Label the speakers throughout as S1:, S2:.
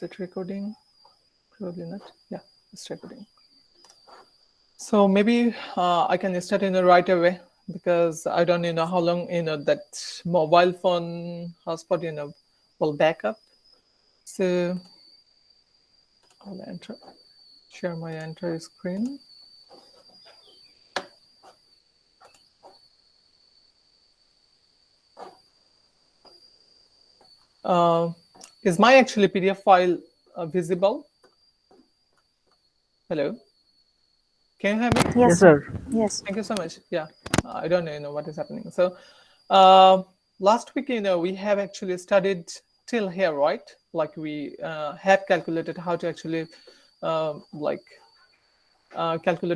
S1: Is it recording? Probably not. Yeah, it's recording. So maybe I can start right away because I don't how long that mobile phone hotspot will back up. So I'll share my entire screen. Is my actually PDF file visible? Hello, can you hear me?
S2: Yes,
S3: Yes,
S2: sir.
S3: sir.
S2: Yes.
S1: Thank you so much. Yeah, I don't know what is happening. So last week, we have actually studied till here, right? Like we have calculated how to actually calculate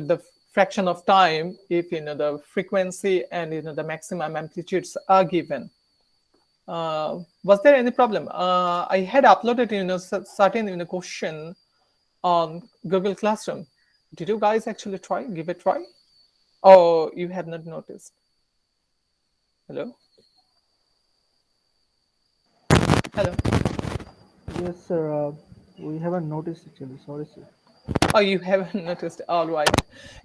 S1: the fraction of time if the frequency and the maximum amplitudes are given. Was there any problem? I had uploaded certain question on Google Classroom. Did you guys actually give it a try? Oh, you have not noticed. Hello? Hello?
S3: Yes, sir. We haven't noticed actually. Sorry, sir.
S1: Oh, you haven't noticed. All right.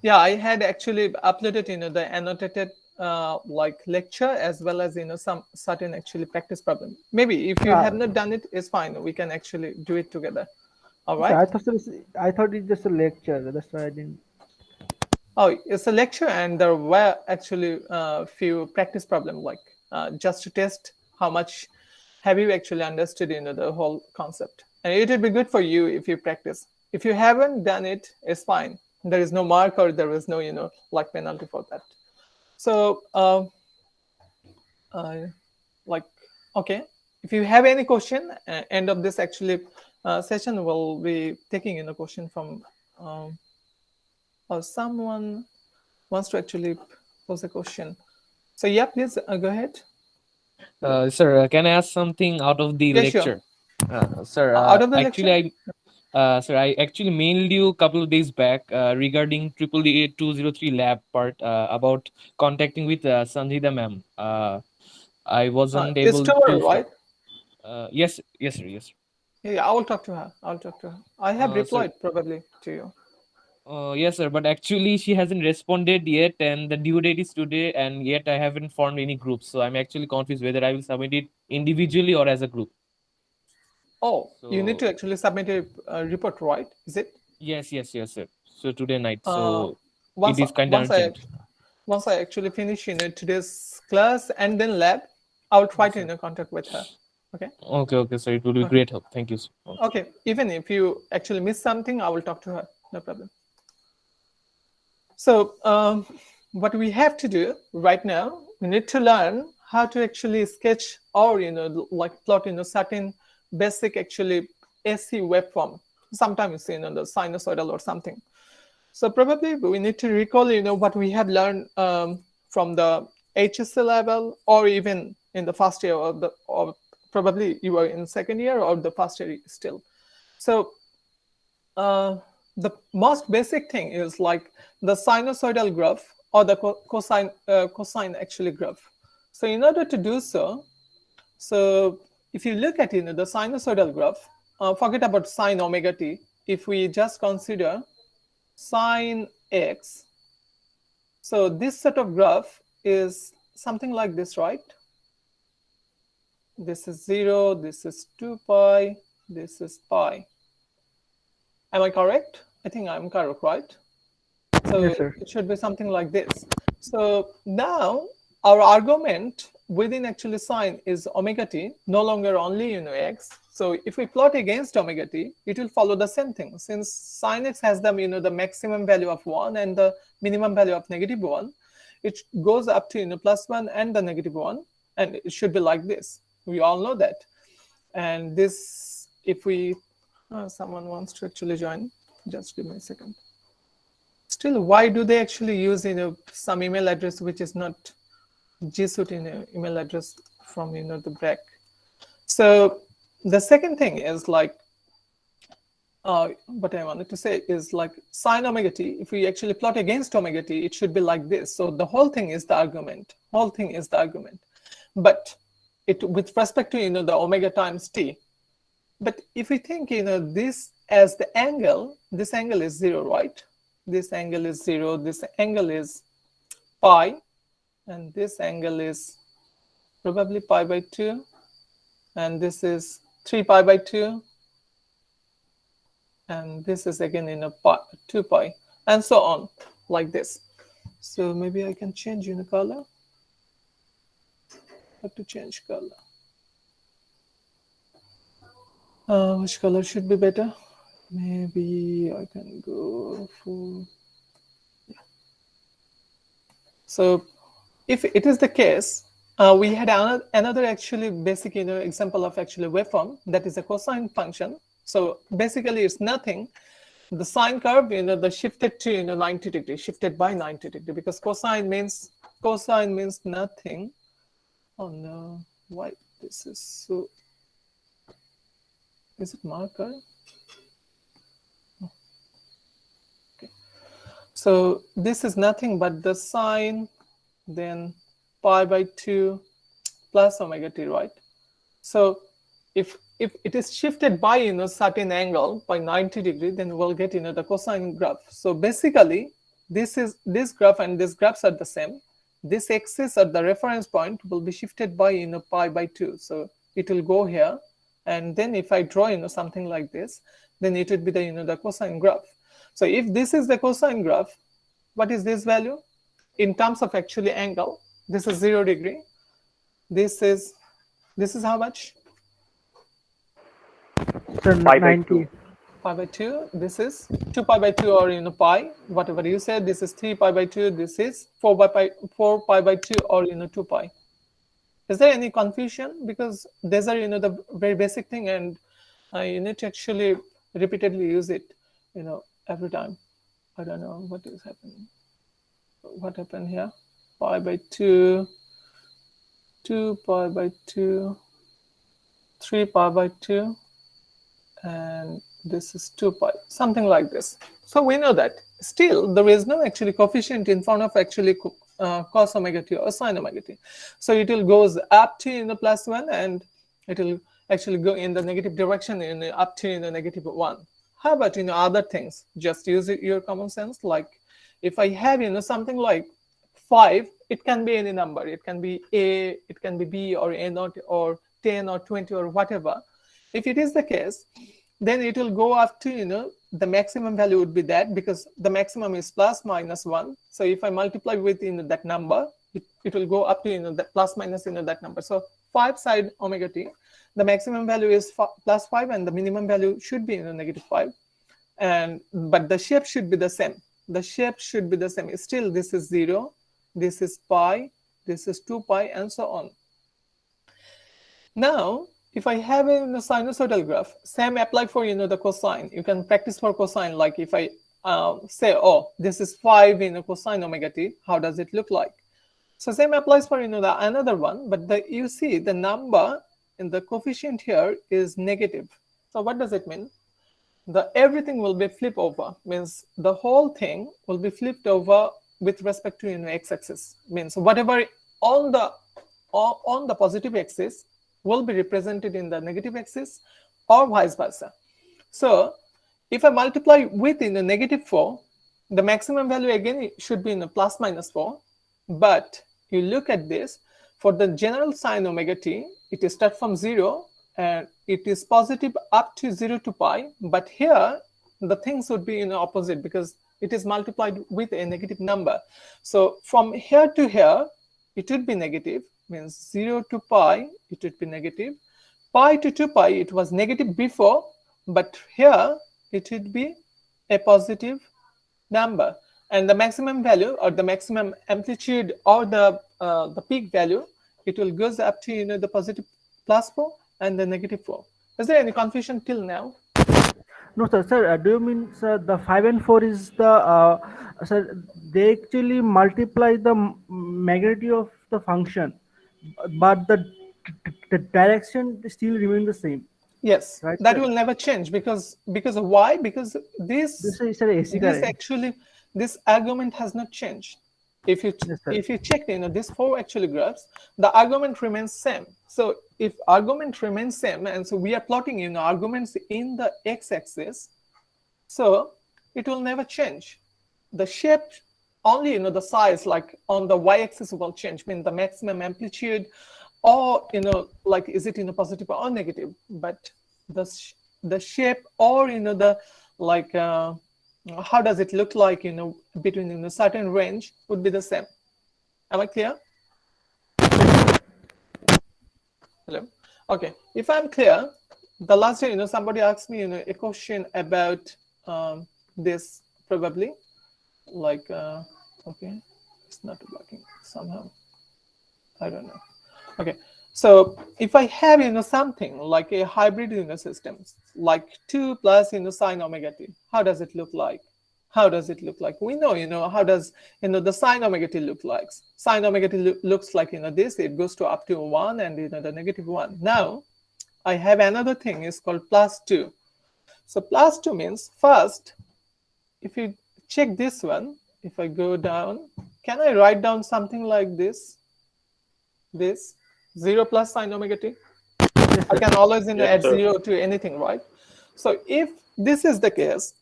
S1: Yeah, I had actually uploaded, the annotated lecture as well as some certain actually practice problem. Maybe if you have
S3: Uh,
S1: not done it, it's fine. We can actually do it together. All
S3: sir,
S1: right.
S3: I thought it's just a lecture. That's why I didn't.
S1: Oh, it's a lecture, and there were actually a few practice problem, like just to test how much have you actually understood, the whole concept. And it would be good for you if you practice. If you haven't done it, it's fine. There is no mark or there is no, like penalty for that. So, uh, like, okay, if you have any question, end of this actually session, we'll be taking question from or someone wants to actually pose a question. So yeah, please go ahead.
S4: Sir, can I ask something out of the
S1: Yeah, sure.
S4: lecture? Sir,
S1: Out of the lecture.
S4: I actually mailed you a couple of days back regarding triple E 203 lab part about contacting with Sanjida ma'am. I wasn't
S1: It's
S4: able
S1: tomorrow,
S4: to.
S1: right?
S4: Yes, yes, sir, yes. Sir.
S1: Yeah, I will talk to her. I'll talk to her. I have
S4: Sir,
S1: replied probably to you.
S4: yes, sir, but actually she hasn't responded yet, and the due date is today, and yet I haven't formed any groups. So I'm actually confused whether I will submit it individually or as a group.
S1: Oh, you need
S4: So
S1: to actually submit a report, right? Is it?
S4: yes, yes, yes, sir. So today night.
S1: Uh,
S4: So it
S1: once
S4: is kind of
S1: once I
S4: urgent.
S1: once I actually finish today's class and then lab, I will try
S4: Yes,
S1: to
S4: sir.
S1: contact with her. Okay.
S4: Okay, okay, sir. It would be
S1: Okay.
S4: great help. Thank you, sir. Okay.
S1: Okay. Even if you actually miss something, I will talk to her. No problem. So what we have to do right now, we need to learn how to actually sketch or like plot certain basic actually AC waveform. Sometimes the sinusoidal or something. So probably we need to recall what we have learned from the HSC level or even in the first year or probably you are in second year or the first year still. So the most basic thing is like the sinusoidal graph or the cosine actually graph. So in order to do so, if you look at the sinusoidal graph, forget about sine omega t. If we just consider sine x, so this set of graph is something like this, right? This is 0, this is 2 pi, this is pi. Am I correct? I think I'm correct, right? So
S3: Yes, sir.
S1: it should be something like this. So now our argument within actually sine is omega t, no longer only x. So if we plot against omega t, it will follow the same thing. Since sine x has the the maximum value of 1 and the minimum value of -1, it goes up to +1 and the -1, and it should be like this. We all know that. And this, if we, someone wants to actually join, just give me a second. Still, why do they actually use some email address which is not G Suite email address from the BRAC? So the second thing is like what I wanted to say is like sine omega t. If we actually plot against omega t, it should be like this. So the whole thing is the argument. Whole thing is the argument. But it with respect to the omega times t, But if we think, this as the angle, this angle is 0, right? This angle is 0, this angle is pi, and this angle is probably pi by 2, and this is 3 pi by 2, and this is again pi, 2 pi, and so on, like this. So maybe I can change color. I have to change color. Which color should be better? Maybe I can go for... So if it is the case, we had another actually basic example of actually waveform, that is a cosine function. So basically it's nothing. The sine curve, the shifted to 90 degree, shifted by 90 degree, because cosine means nothing. Oh no, why this is so... Is it marker? Okay. So this is nothing but the sine, then pi by 2 plus omega t, right? So if it is shifted by certain angle by 90 degree, then we'll get the cosine graph. So basically this graph and this graphs are the same. This axis at the reference point will be shifted by pi by 2. So it will go here, and then if I draw something like this, then it would be the the cosine graph. So if this is the cosine graph, what is this value in terms of actually angle? This is 0 degree. This is how much?
S3: Sir,
S2: Pi by
S3: 90.
S2: 2.
S1: Pi by 2. This is 2 pi by 2, or pi, whatever you said. This is 3 pi by 2. This is 4 pi by 2, or 2 pi. Is there any confusion? Because these are the very basic thing, and you need to actually repeatedly use it every time. I don't know what is happening. What happened here? Pi by 2, 2 pi by 2, 3 pi by 2, and this is 2 pi, something like this. So we know that still there is no actually coefficient in front of actually cos omega t or sin omega t. So it will goes up to plus 1, and it will actually go in the negative direction up to negative 1. How about other things? Just use your common sense. Like if I have something like 5, it can be any number. It can be a, it can be b, or a naught, or 10, or 20, or whatever. If it is the case, then it will go up to the maximum value would be that, because the maximum is plus minus 1. So if I multiply with that number, it will go up to that plus minus that number. So 5 side omega t, the maximum value is plus 5, and the minimum value should be negative 5. But the shape should be the same. The shape should be the same. Still, this is 0, this is pi, this is 2 pi, and so on. Now, if I have a sinusoidal graph, same apply for the cosine. You can practice for cosine. Like if I say, oh, this is 5 cosine omega t, how does it look like? So same applies for the another one, but you see the number in the coefficient here is negative. So what does it mean? Everything will be flipped over. Means the whole thing will be flipped over with respect to x-axis. Means whatever on the positive axis will be represented in the negative axis, or vice versa. So if I multiply with negative 4, the maximum value again should be plus minus 4. But you look at this, for the general sine omega t, it starts from 0, and it is positive up to 0 to pi. But here the things would be opposite, because it is multiplied with a negative number. So from here to here, it would be negative. Means 0 to pi, it would be negative. Pi to 2 pi, it was negative before, but here it would be a positive number. And the maximum value, or the maximum amplitude, or the peak value, it will goes up to the positive plus 4 and the negative 4. Is there any confusion till now?
S3: No, sir. Sir, do you mean, sir, the 5 and 4 is the sir? They actually multiply the magnitude of the function, but the direction still remain the same,
S1: Yes,
S3: right,
S1: that
S3: sir?
S1: will never change, because why? Because
S3: This is sir AC current.
S1: actually this argument has not changed. If you
S3: Yes, sir.
S1: if you check these four actually graphs, the argument remains same. So if argument remains same, and so we are plotting arguments in the x-axis, so it will never change. The shape only the size like on the y-axis will change, mean the maximum amplitude, or like is it positive or negative, but the the shape or the like how does it look like between a certain range would be the same. Am I clear? Hello. Okay, if I'm clear, the last day somebody asked me a question about this probably like okay, it's not working somehow, I don't know. Okay, so if I have something like a hybrid system, like 2 plus sine omega t, how does it look like? How does it look like? We know how does the sine omega t look like. Sine omega t looks like this, it goes to up to 1 and the negative 1. Now I have another thing is called plus 2. So plus 2 means first, if you check this one, if I go down, can I write down something like this? This 0 plus sine omega t?
S3: Yes,
S1: I
S3: sir.
S1: can always
S2: Yes,
S1: add
S2: sir.
S1: 0 to anything, right? So if this is the case,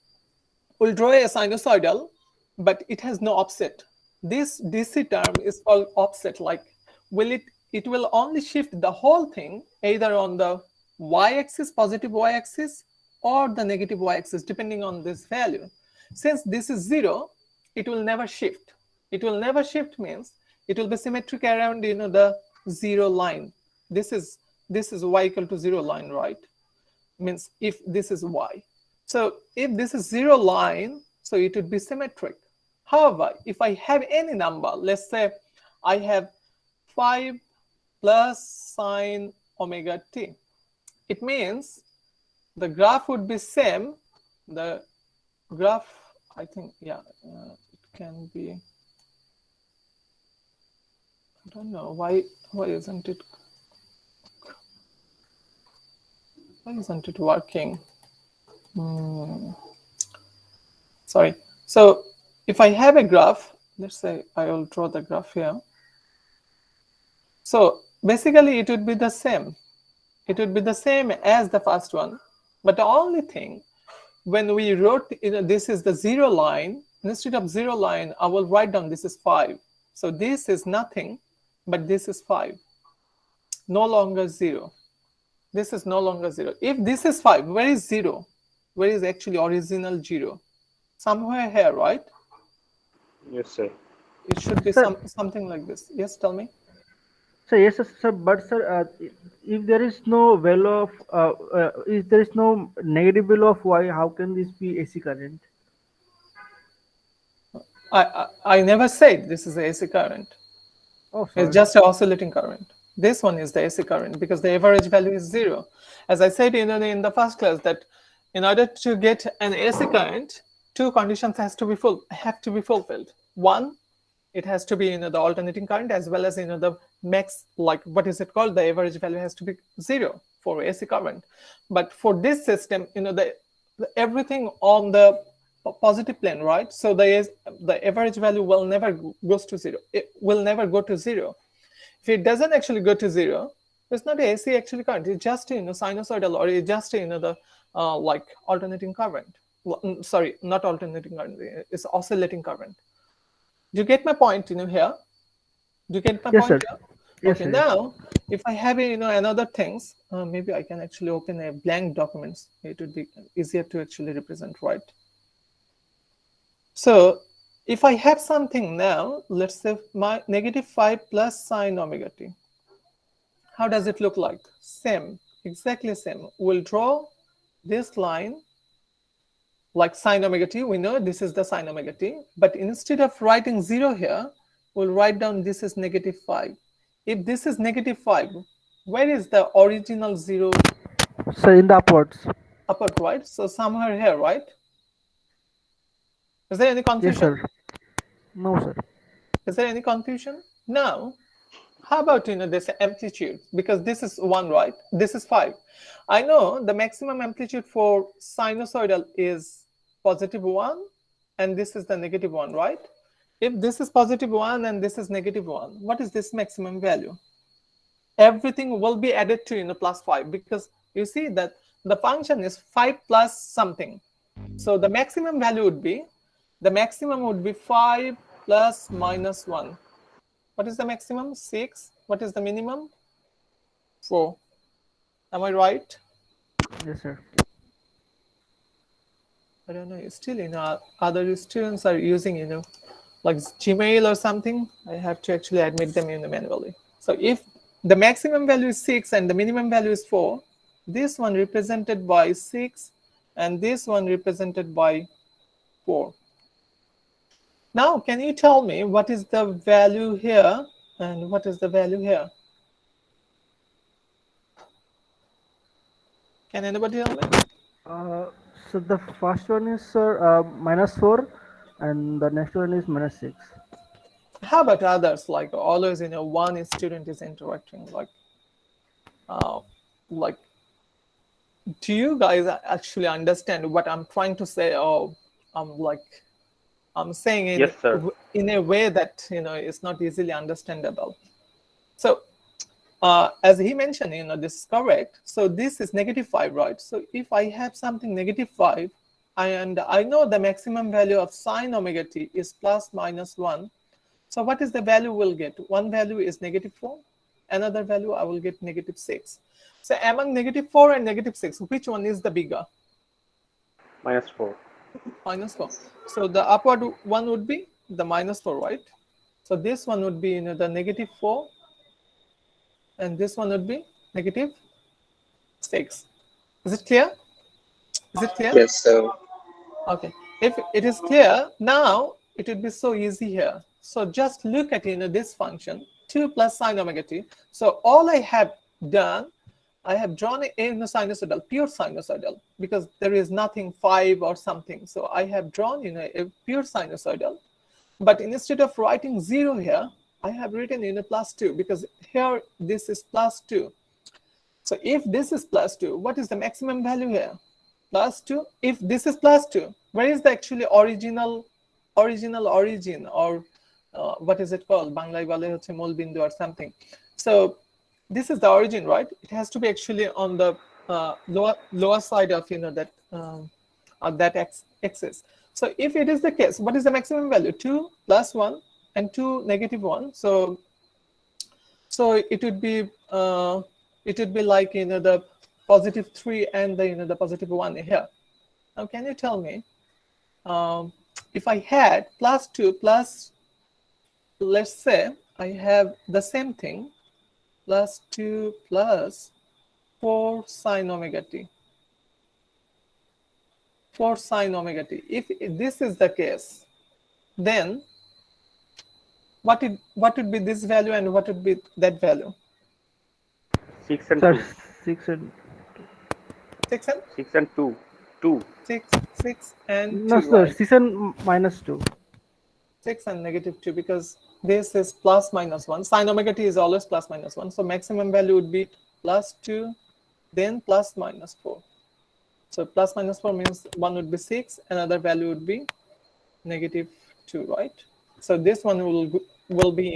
S1: we'll draw a sinusoidal, but it has no offset. This DC term is called offset. Like, it will only shift the whole thing either on the y-axis, positive y-axis, or the negative y-axis, depending on this value. Since this is 0, it will never shift. It will never shift means it will be symmetric around the 0 line. This is y equal to 0 line, right? Means if this is y. So if this is 0 line, so it would be symmetric. However, if I have any number, let's say I have 5 plus sine omega t, it means the graph would be same. The graph, I think, yeah, it can be, I don't know, why isn't it working? Sorry. So if I have a graph, let's say I will draw the graph here. So basically it would be the same. It would be the same as the first one. But the only thing, when we wrote, this is the 0 line, instead of 0 line, I will write down this is 5. So this is nothing, but this is 5. No longer 0. This is no longer 0. If this is 5, where is 0? Where is actually original 0? Somewhere here, right?
S2: Yes, sir.
S1: It should be
S3: Sir,
S1: something like this. Yes, tell me.
S3: sir, yes, sir, sir, but sir, if there is no value of, if there is no negative value of y, how can this be AC current?
S1: I never said this is the AC current.
S3: Oh,
S1: It's
S3: sorry.
S1: just an oscillating current. This one is the AC current because the average value is 0. As I said in the first class that in order to get an AC current, two conditions have to be fulfilled. One, it has to be the alternating current as well as the max, like what is it called, the average value has to be 0 for AC current. But for this system, the everything on the positive plane, right? So the average value will never goes to 0. It will never go to 0. If it doesn't actually go to 0, it's not AC actually current. It's just sinusoidal, or it's just the like alternating current. Sorry, not alternating current. It's oscillating current. Do you get my point? Here. Do you get my
S3: Yes,
S1: point
S3: sir.
S1: here?
S3: Yes,
S1: Okay.
S3: sir. Yes.
S1: Now, if I have another things, maybe I can actually open a blank documents. It would be easier to actually represent, right? So if I have something now, let's say my negative 5 plus sine omega t. How does it look like? Same, exactly same. We'll draw this line like sine omega t. We know this is the sine omega t, but instead of writing 0 here, we'll write down this is negative 5. If this is negative 5, where is the original 0?
S3: Sir, in the upwards.
S1: Upward, right? So somewhere here, right? Is there any
S3: Yes,
S1: confusion?
S3: sir. No, sir.
S1: Is there any confusion? Now, how about this amplitude? Because this is 1, right? This is 5. I know the maximum amplitude for sinusoidal is positive 1, and this is the negative 1, right? if this is positive 1 and this is negative 1, what is this maximum value? Everything will be added to plus 5, because you see that the function is 5 plus something. So the maximum value would be 5 plus minus 1. What is the maximum? 6. What is the minimum? 4. Am I right?
S3: Yes, sir.
S1: I don't know. Still, other students are using, like Gmail or something. I have to actually admit them manually. So if the maximum value is 6 and the minimum value is 4, this one represented by 6 and this one represented by 4. Now, can you tell me what is the value here and what is the value here? Can anybody tell me?
S3: So the first one is, sir, -4, and the next one is -6.
S1: How about others? Like always, one student is interacting. Uh, like, do you guys actually understand what I'm trying to say? Or I'm saying
S2: Yes, sir.
S1: in a way that is not easily understandable. So as he mentioned, this is correct. So this is -5, right? So if I have something -5, and I know the maximum value of sine omega t is plus minus 1. So what is the value we'll get? One value is -4. Another value I will get -6. So among -4 and -6, which one is the bigger?
S2: -4.
S1: -4. So the upward one would be the -4, right? So this one would be the -4, and this one would be -6. Is it clear? Is it clear?
S5: Yes, sir.
S1: Okay. If it is clear, now it would be so easy here. So just look at this function 2 plus sine omega t. So all I have done, I have drawn a sinusoidal, pure sinusoidal, because there is nothing 5 or something. So I have drawn a pure sinusoidal. But instead of writing 0 here, I have written +2, because here this is +2. So if this is +2, what is the maximum value here? +2. If this is +2, where is the actually original origin, or what is it called? Banglai bole hoche mol bindu or something. So this is the origin, right? It has to be actually on the lower side of that axis. So if it is the case, what is the maximum value? 2 plus 1 and 2 negative 1. So it would be like the +3 and the +1 here. Now can you tell me, if I had +2 plus, let's say I have the same thing, +2 plus 4 sine omega t. 4 sine omega t. If this is the case, then what would be this value and what would be that value?
S2: 6 and
S3: Sir,
S2: 2.
S3: 6 and
S1: 6 and
S2: 6 and 2. 2.
S1: 6 and
S3: no,
S1: 2,
S3: sir,
S1: right?
S3: 6 and -2.
S1: 6 and -2, because this is plus minus 1. Sine omega t is always plus minus 1. So maximum value would be +2, then plus minus 4. So plus minus 4 means one would be 6, another value would be -2, right? So this one will be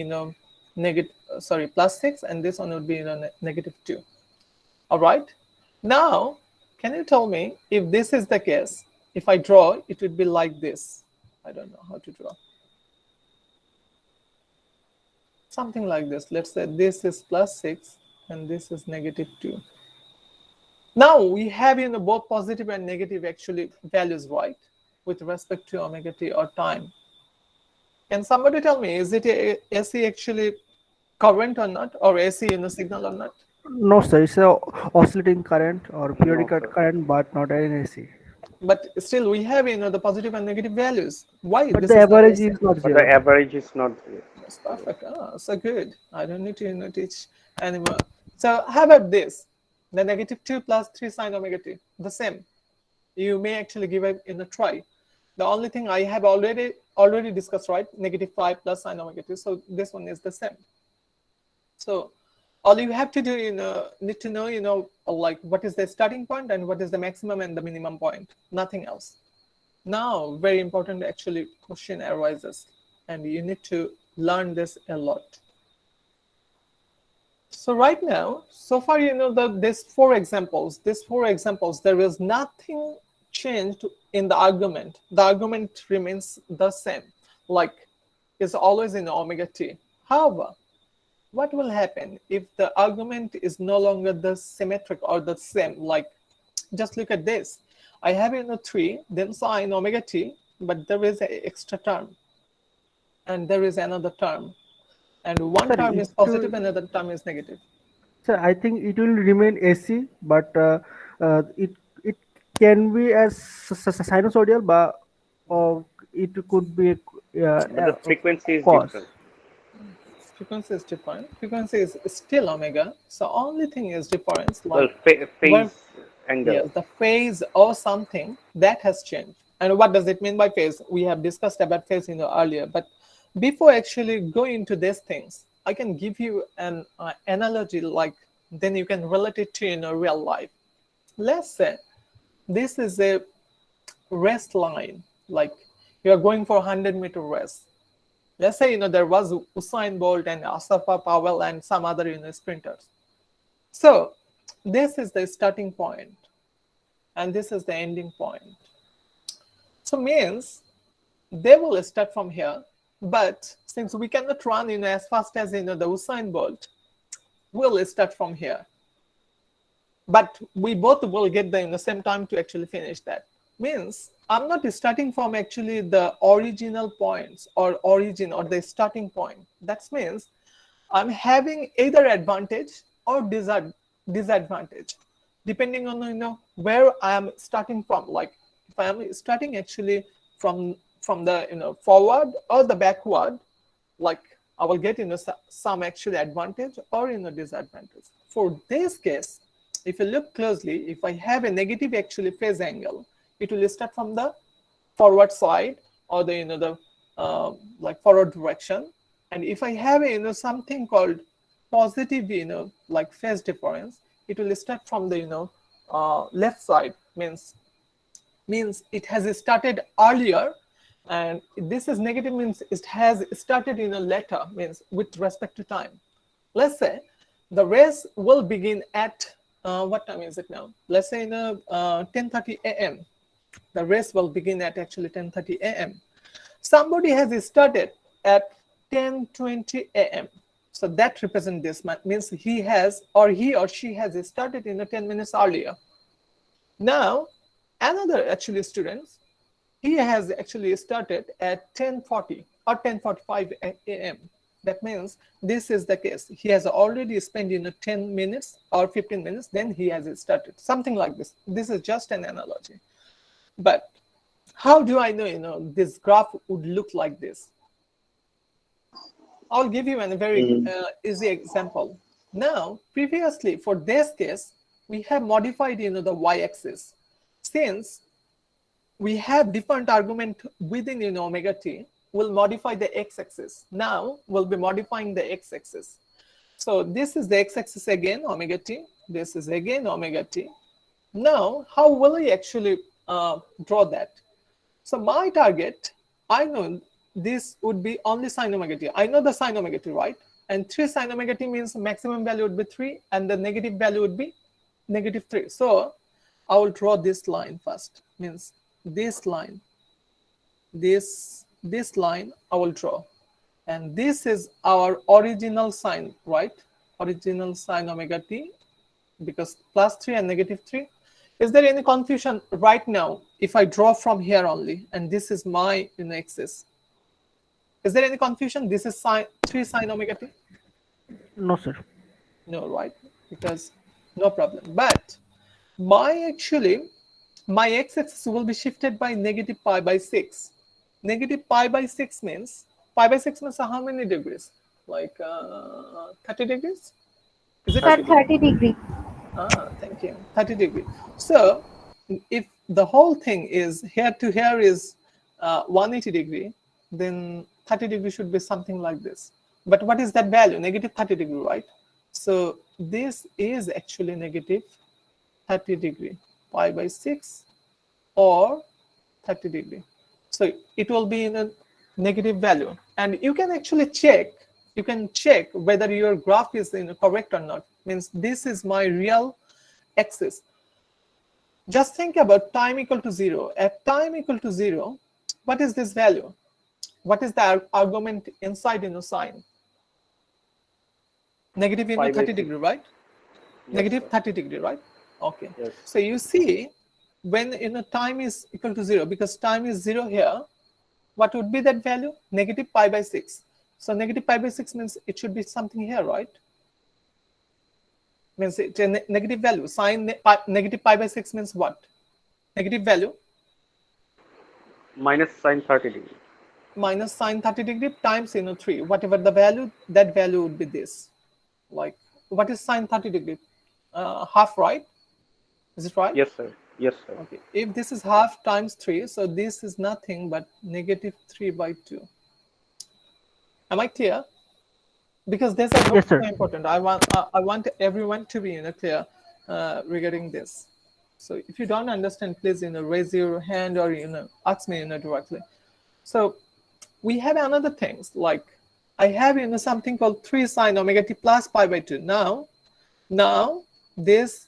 S1: +6, and this one would be -2. All right. Now, can you tell me if this is the case? If I draw, it would be like this. I don't know how to draw. Something like this. Let's say this is +6 and this is -2. Now we have both positive and negative actually values, right, with respect to omega t or time. Can somebody tell me, is it a AC actually current or not, or AC signal or not?
S3: No, sir, it's a oscillating current or periodic
S2: No, sir.
S3: current, but not an AC.
S1: But still we have the positive and negative values. Why
S3: But
S1: this
S3: the
S1: is not
S3: average
S1: AC?
S3: is not
S2: But the
S3: 0.
S2: average is not there.
S1: That's perfect. So good. I don't need to teach anymore. So how about this? The -2 plus 3 sine omega t, the same. You may actually give it a try. The only thing I have already discussed, right? -5 plus sine omega t. So this one is the same. So all you have to do, need to know, like what is the starting point and what is the maximum and the minimum point. Nothing else. Now, very important actually question arises. and you need to learn this a lot. So right now, so far, these four examples, there is nothing changed in the argument. The argument remains the same, like is always in omega t. However, what will happen if the argument is no longer the symmetric or the same? Like, just look at this. I have 3, then sine omega t, but there is an extra term, and there is another term, and one
S3: Sir,
S1: term
S3: it
S1: is positive,
S3: will,
S1: another term is negative.
S3: sir, I think it will remain AC, but it can be as sinusoidal, but or it could be
S2: But the frequency is
S3: cos.
S2: different.
S1: Frequency is different. Frequency is still omega. So only thing is difference,
S2: Well,
S1: like when,
S2: phase angle.
S1: yes, the phase or something that has changed. And what does it mean by phase? We have discussed about phase earlier. But before actually going into these things, I can give you an analogy, like then you can relate it to real life. Let's say this is a race line, like you are going for 100-meter race. Let's say there was Usain Bolt and Asafa Powell and some other sprinters. So this is the starting point, and this is the ending point. So means they will start from here, but since we cannot run as fast as the Usain Bolt, we'll start from here. But we both will get the same time to actually finish that. Means I'm not starting from actually the original points or origin or the starting point. That means I'm having either advantage or disadvantage depending on where I am starting from. Like if I am starting actually from the forward or the backward, like I will get some actually advantage or disadvantage. For this case, if you look closely, if I have a negative actually phase angle, it will start from the forward side or the like forward direction. And if I have something called positive like phase difference, it will start from the left side. Means it has started earlier, and this is negative, means it has started later, means with respect to time. Let's say the race will begin at what time is it now? Let's say 10:30 a.m. The race will begin at actually 10:30 a.m. Somebody has started at 10:20 a.m. So that represents this, means he has or she has started 10 minutes earlier. Now another actually student, he has actually started at 10:40 or 10:45 a.m. That means this is the case. He has already spent 10 minutes or 15 minutes, then he has started. Something like this. This is just an analogy. But how do I know, this graph would look like this? I'll give you a very easy example. Now, previously for this case, we have modified the y-axis. Since we have different argument within omega t, we'll modify the x-axis. Now we'll be modifying the x-axis. So this is the x-axis again, omega t. This is again omega t. Now, how will I actually draw that? So my target, I know this would be only sine omega t. I know the sine omega t, right? And 3 sine omega t means maximum value would be 3 and the negative value would be -3. So I will draw this line first, means this line, this line I will draw. And this is our original sine, right? Original sine omega t, because +3 and -3. Is there any confusion right now if I draw from here only and this is my axis? Is there any confusion? This is 3 sine omega t?
S3: No, sir.
S1: No, right? Because no problem. But my x-axis will be shifted by -pi/6. -pi/6 means pi/6 means how many degrees? Like 30 degrees? Is it?
S5: Sir, 30 degree.
S1: Thank you. 30 degree. So if the whole thing is here to here is 180 degree, then 30 degree should be something like this. But what is that value? -30 degree, right? So this is actually -30 degree, pi/6 or 30 degree. So it will be negative value. And you can actually check, whether your graph is correct or not. Means this is my real axis. Just think about time equal to 0. At time equal to 0, what is this value? What is the argument inside sine? Negative
S2: 5 by
S1: 30
S2: 6.
S1: degree, right?
S2: Yes,
S1: Negative
S2: sir.
S1: 30 degree, right? Okay.
S2: Yes.
S1: So you see, when time is equal to 0, because time is 0 here, what would be that value? Negative pi by 6. So negative pi by 6 means it should be something here, right? Means it's a negative value. Negative pi by 6 means what? Negative value
S2: Minus sine 30 degree.
S1: minus sine 30 degree times 3. Whatever the value, that value would be this. Like, what is sine 30 degree? Half, right? Is it right?
S2: Yes, sir. Yes, sir.
S1: Okay. If this is half times 3, so this is nothing but negative 3 by 2. Am I clear? Because this is
S3: Yes,
S1: so
S3: sir.
S1: important. I want everyone to be clear regarding this. So if you don't understand, please raise your hand or ask me directly. So we have another things, like I have something called 3 sine omega t plus pi by 2. Now this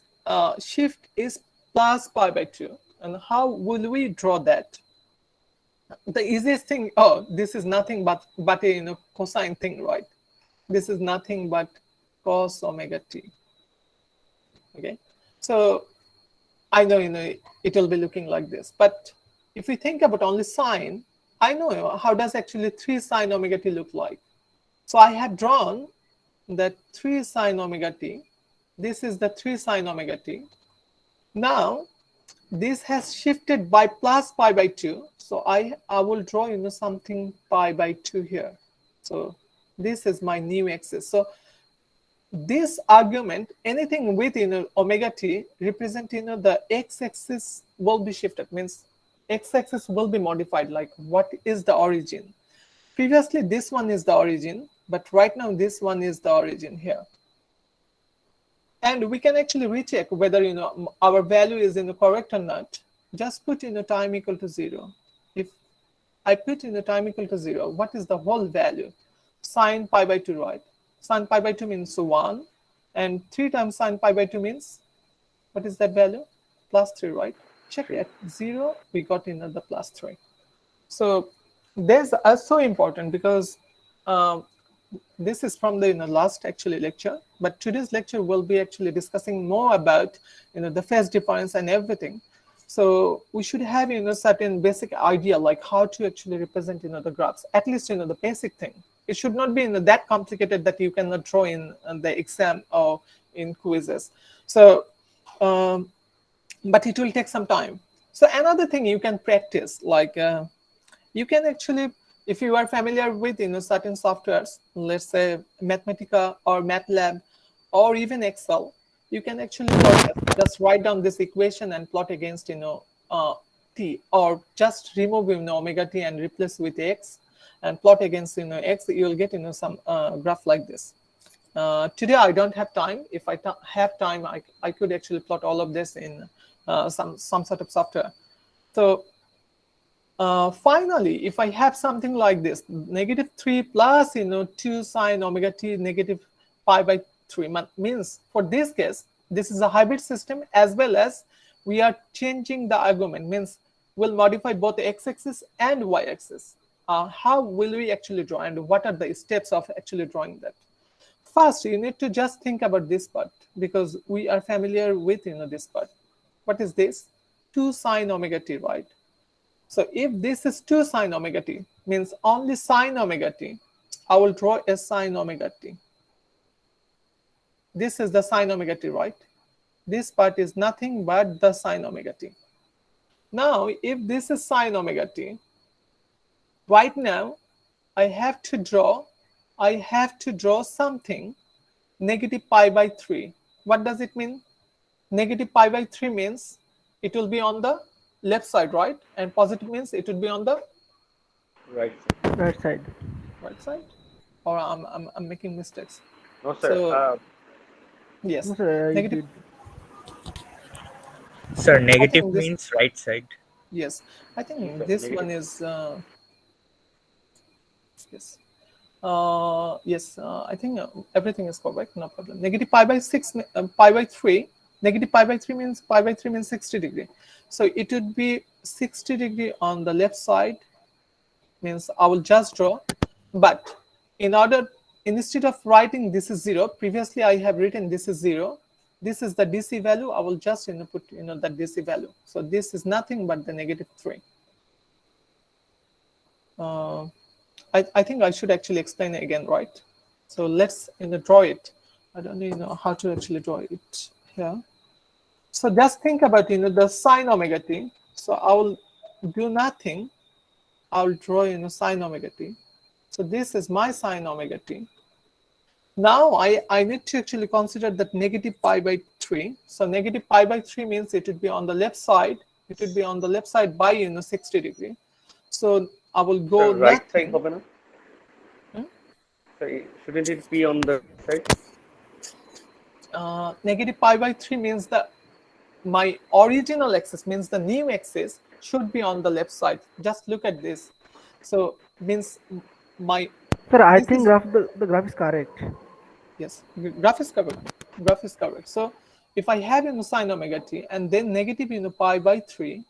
S1: shift is plus pi by 2, and how will we draw that? The easiest thing, oh, this is nothing but a cosine thing, right? This is nothing but cos omega t. Okay, so I know it will be looking like this, but if we think about only sine, I know how does actually 3 sine omega t look like. So I have drawn that 3 sine omega t. This is the 3 sine omega t. Now this has shifted by plus pi by 2. So I will draw something pi by 2 here. So this is my new axis. So this argument, anything with omega t, represent the x-axis will be shifted. Means x-axis will be modified. Like, what is the origin? Previously this one is the origin, but right now this one is the origin here. And we can actually recheck whether our value is correct or not. Just put time equal to 0. If I put time equal to 0, what is the whole value? Sine pi by 2, right? Sine pi by 2 means 1, and 3 times sine pi by 2 means, what is that value? Plus 3, right? Check at 0, we got the plus 3. So this is so important, because this is from the last actually lecture, but today's lecture will be actually discussing more about the phase difference and everything. So we should have certain basic idea, like how to actually represent the graphs, at least the basic thing. It should not be that complicated that you cannot draw in the exam or in quizzes. So but it will take some time. So another thing you can practice, like you can actually, if you are familiar with certain softwares, let's say Mathematica or MATLAB or even Excel, you can actually just write down this equation and plot against t, or just remove omega t and replace with x and plot against x. You will get some graph like this. Today I don't have time. If I have time, I could actually plot all of this in some sort of software. So finally, if I have something like this, negative 3 plus 2 sine omega t negative pi by 3, means for this case, this is a hybrid system, as well as we are changing the argument, means we'll modify both the x-axis and y-axis. How will we actually draw, and what are the steps of actually drawing that? First, you need to just think about this part, because we are familiar with this part. What is this? 2 sine omega t, right? So if this is 2 sine omega t, means only sine omega t, I will draw a sine omega t. This is the sine omega t, right? This part is nothing but the sine omega t. Now, if this is sine omega t, right now I have to draw something negative pi by 3. What does it mean? Negative pi by 3 means it will be on the left side, right? And positive means it would be on the
S2: Right, sir.
S3: Right side.
S1: right side. Or I'm making mistakes.
S2: No, sir.
S1: So yes,
S3: No, sir, I
S1: negative.
S3: did.
S5: Sir,
S1: I
S5: negative
S1: think this,
S5: means right side.
S1: yes, I
S2: Yes,
S1: think
S2: sir.
S1: this one
S2: Negative.
S1: is Yes. Yes, I think everything is correct, no problem. Negative pi by 6, pi by 3, negative pi by 3 means 60 degree. So it would be 60 degree on the left side, means I will just draw. But in order, instead of writing this is 0, previously I have written this is 0. This is the DC value. I will just put the DC value. So this is nothing but the negative 3. I think I should actually explain it again, right? So let's draw it. I don't know how to actually draw it here. So just think about the sine omega t. So I will do nothing. I will draw sine omega t. So this is my sine omega t. Now I need to actually consider that negative pi by 3. So negative pi by 3 means it would be on the left side. It would be on the left side by 60 degree. So I will go
S2: The right side
S1: nothing.
S2: হবে না? Sorry, shouldn't it be on the right side?
S1: Negative pi by 3 means that my original axis, means the new axis, should be on the left side. Just look at this. So means my
S3: Sir, I
S1: this
S3: think
S1: is,
S3: the graph is correct.
S1: yes, graph is covered. Graph is covered. So if I have sine omega t and then negative pi by 3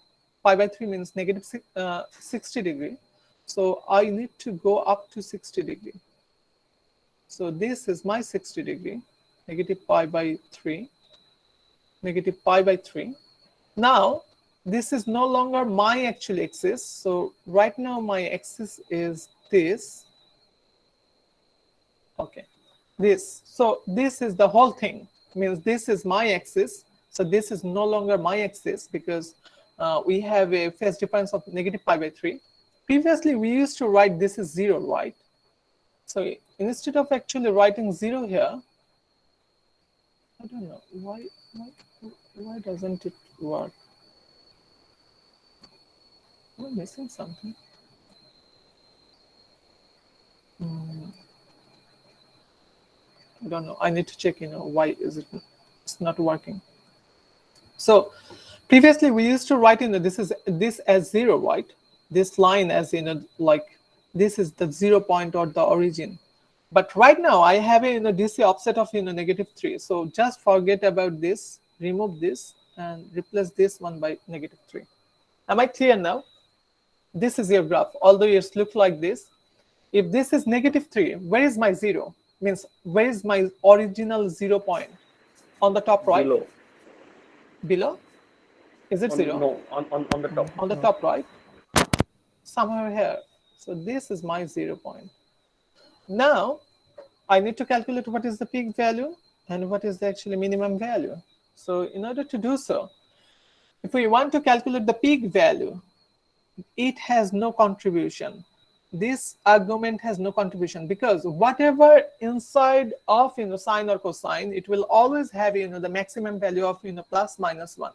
S1: means negative 60 degree. So I need to go up to 60 degree. So this is my 60 degree, negative pi by 3, negative pi by 3. Now this is no longer my actual axis. So right now my axis is this. Okay, this. So this is the whole thing, means this is my axis. So this is no longer my axis because we have a phase difference of negative pi by 3. Previously we used to write this is 0, right? So instead of actually writing 0 here, I don't know why doesn't it work? Am I missing something? I don't know. I need to check, why is it's not working. So previously we used to write this as 0, right? This line as like this is the 0 point or the origin. But right now I have a DC offset of negative 3. So just forget about this, remove this and replace this one by negative 3. Am I clear now? This is your graph, although it looks like this. If this is negative 3, where is my 0? Means where is my original 0 point? On the top right?
S2: Below.
S1: Below? Is it 0?
S2: No, on the top.
S1: On the top right? Somewhere here. So this is my 0 point. Now I need to calculate what is the peak value and what is the actually minimum value. So in order to do so, if we want to calculate the peak value, it has no contribution. This argument has no contribution because whatever inside of sine or cosine, it will always have the maximum value of plus minus 1.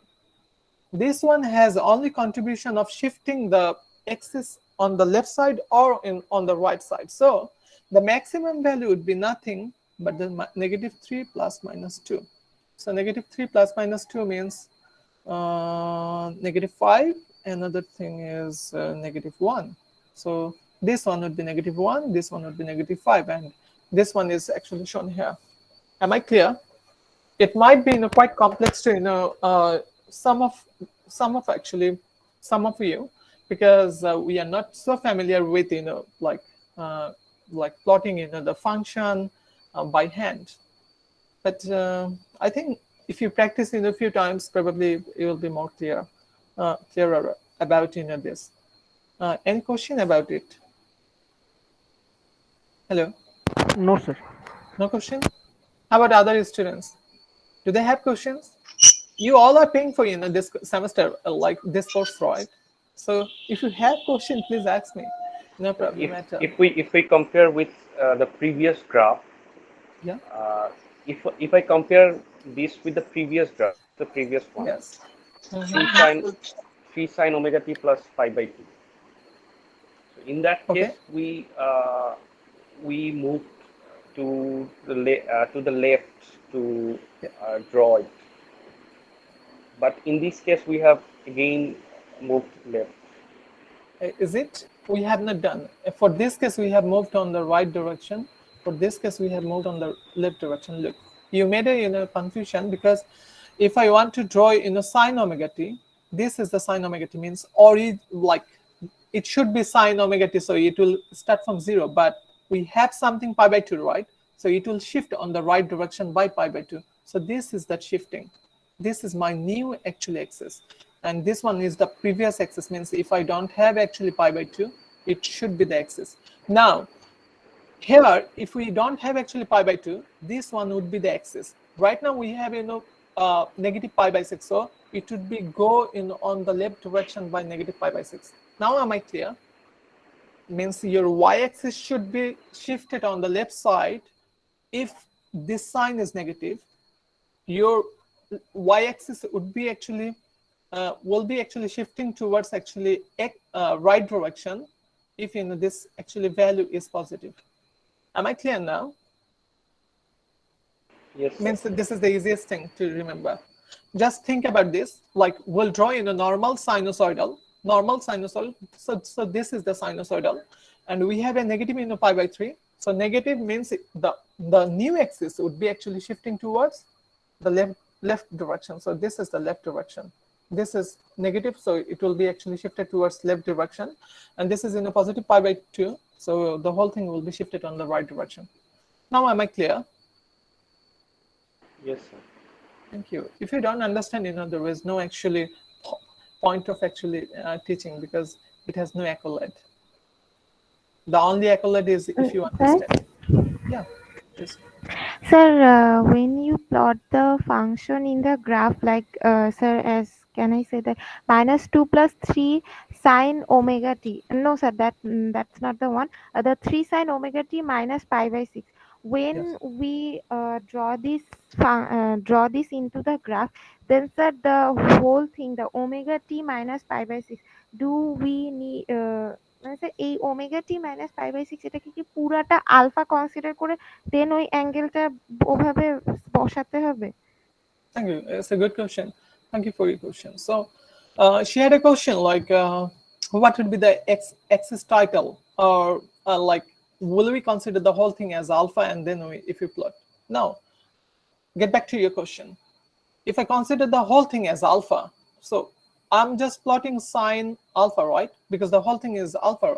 S1: This one has only contribution of shifting the axis on the left side or on the right side. So the maximum value would be nothing but the negative 3 plus minus 2. So negative 3 plus minus 2 means negative 5. Another thing is negative 1. So this one would be negative 1, this one would be negative 5, and this one is actually shown here. Am I clear? It might be quite complex to some of you, because we are not so familiar with like plotting the function by hand. But I think if you practice a few times, probably you will be more clearer about this. Any question about it? Hello?
S3: No, sir.
S1: No question? How about other students? Do they have questions? You all are paying for this semester, like this course, right? So if you have question, please ask me. No problem at all.
S2: If we compare with the previous graph,
S1: Yeah.
S2: If I compare this with the previous graph, the previous one,
S1: Yes.
S2: 3 sine omega t plus pi by 2. So in that
S1: Okay.
S2: case, we moved to the left to draw it. But in this case, we have again moved left.
S1: Is it? we have not done. For this case, we have moved on the right direction. For this case, we have moved on the left direction. Look, you made a confusion, because if I want to draw sine omega t, this is the sine omega t, means, or like it should be sine omega t, so it will start from 0, but we have something pi by 2, right? So it will shift on the right direction by pi by 2. So this is that shifting. This is my new actual axis, and this one is the previous axis, means if I don't have actually pi by 2, it should be the axis. Now here, if we don't have actually pi by 2, this one would be the axis. Right now we have negative pi by 6, so it would be go in on the left direction by negative pi by 6. Now am I clear? Means your y-axis should be shifted on the left side. If this sign is negative, your y-axis would be actually will be actually shifting towards actually right direction if this actually value is positive. Am I clear now?
S2: Yes, sir.
S1: Means that this is the easiest thing to remember. Just think about this, like we'll draw in a normal sinusoidal. So this is the sinusoidal, and we have a negative pi by 3. So negative means the new axis would be actually shifting towards the left direction. So this is the left direction. This is negative, so it will be actually shifted towards left direction, and this is in a positive pi by 2, so the whole thing will be shifted on the right direction. Now am I clear?
S2: Yes, sir.
S1: Thank you. If you don't understand, there is no actually point of actually teaching, because it has no accolade. The only accolade is if you understand. Yeah, please.
S5: Sir, when you plot the function in the graph, like, sir, as can I say that -2 plus 3 sine omega t? No, sir, that's not the one. The 3 sine omega t minus pi by 6.
S1: Yes.
S5: When we draw this into the graph, then, sir, the whole thing, the omega t minus pi by 6, do we need মানে sir এই omega t minus pi by six এটাকে কি পুরাটা alpha consider করে দেন ওই অ্যাঙ্গেলটা ওভাবে বসাতে হবে?
S1: Thank you. It's a good question. Thank you for your question. So she had a question like, what would be the axis title, or like, will we consider the whole thing as alpha and then if we plot? Now, get back to your question. If I consider the whole thing as alpha, so I'm just plotting sine alpha, right? Because the whole thing is alpha.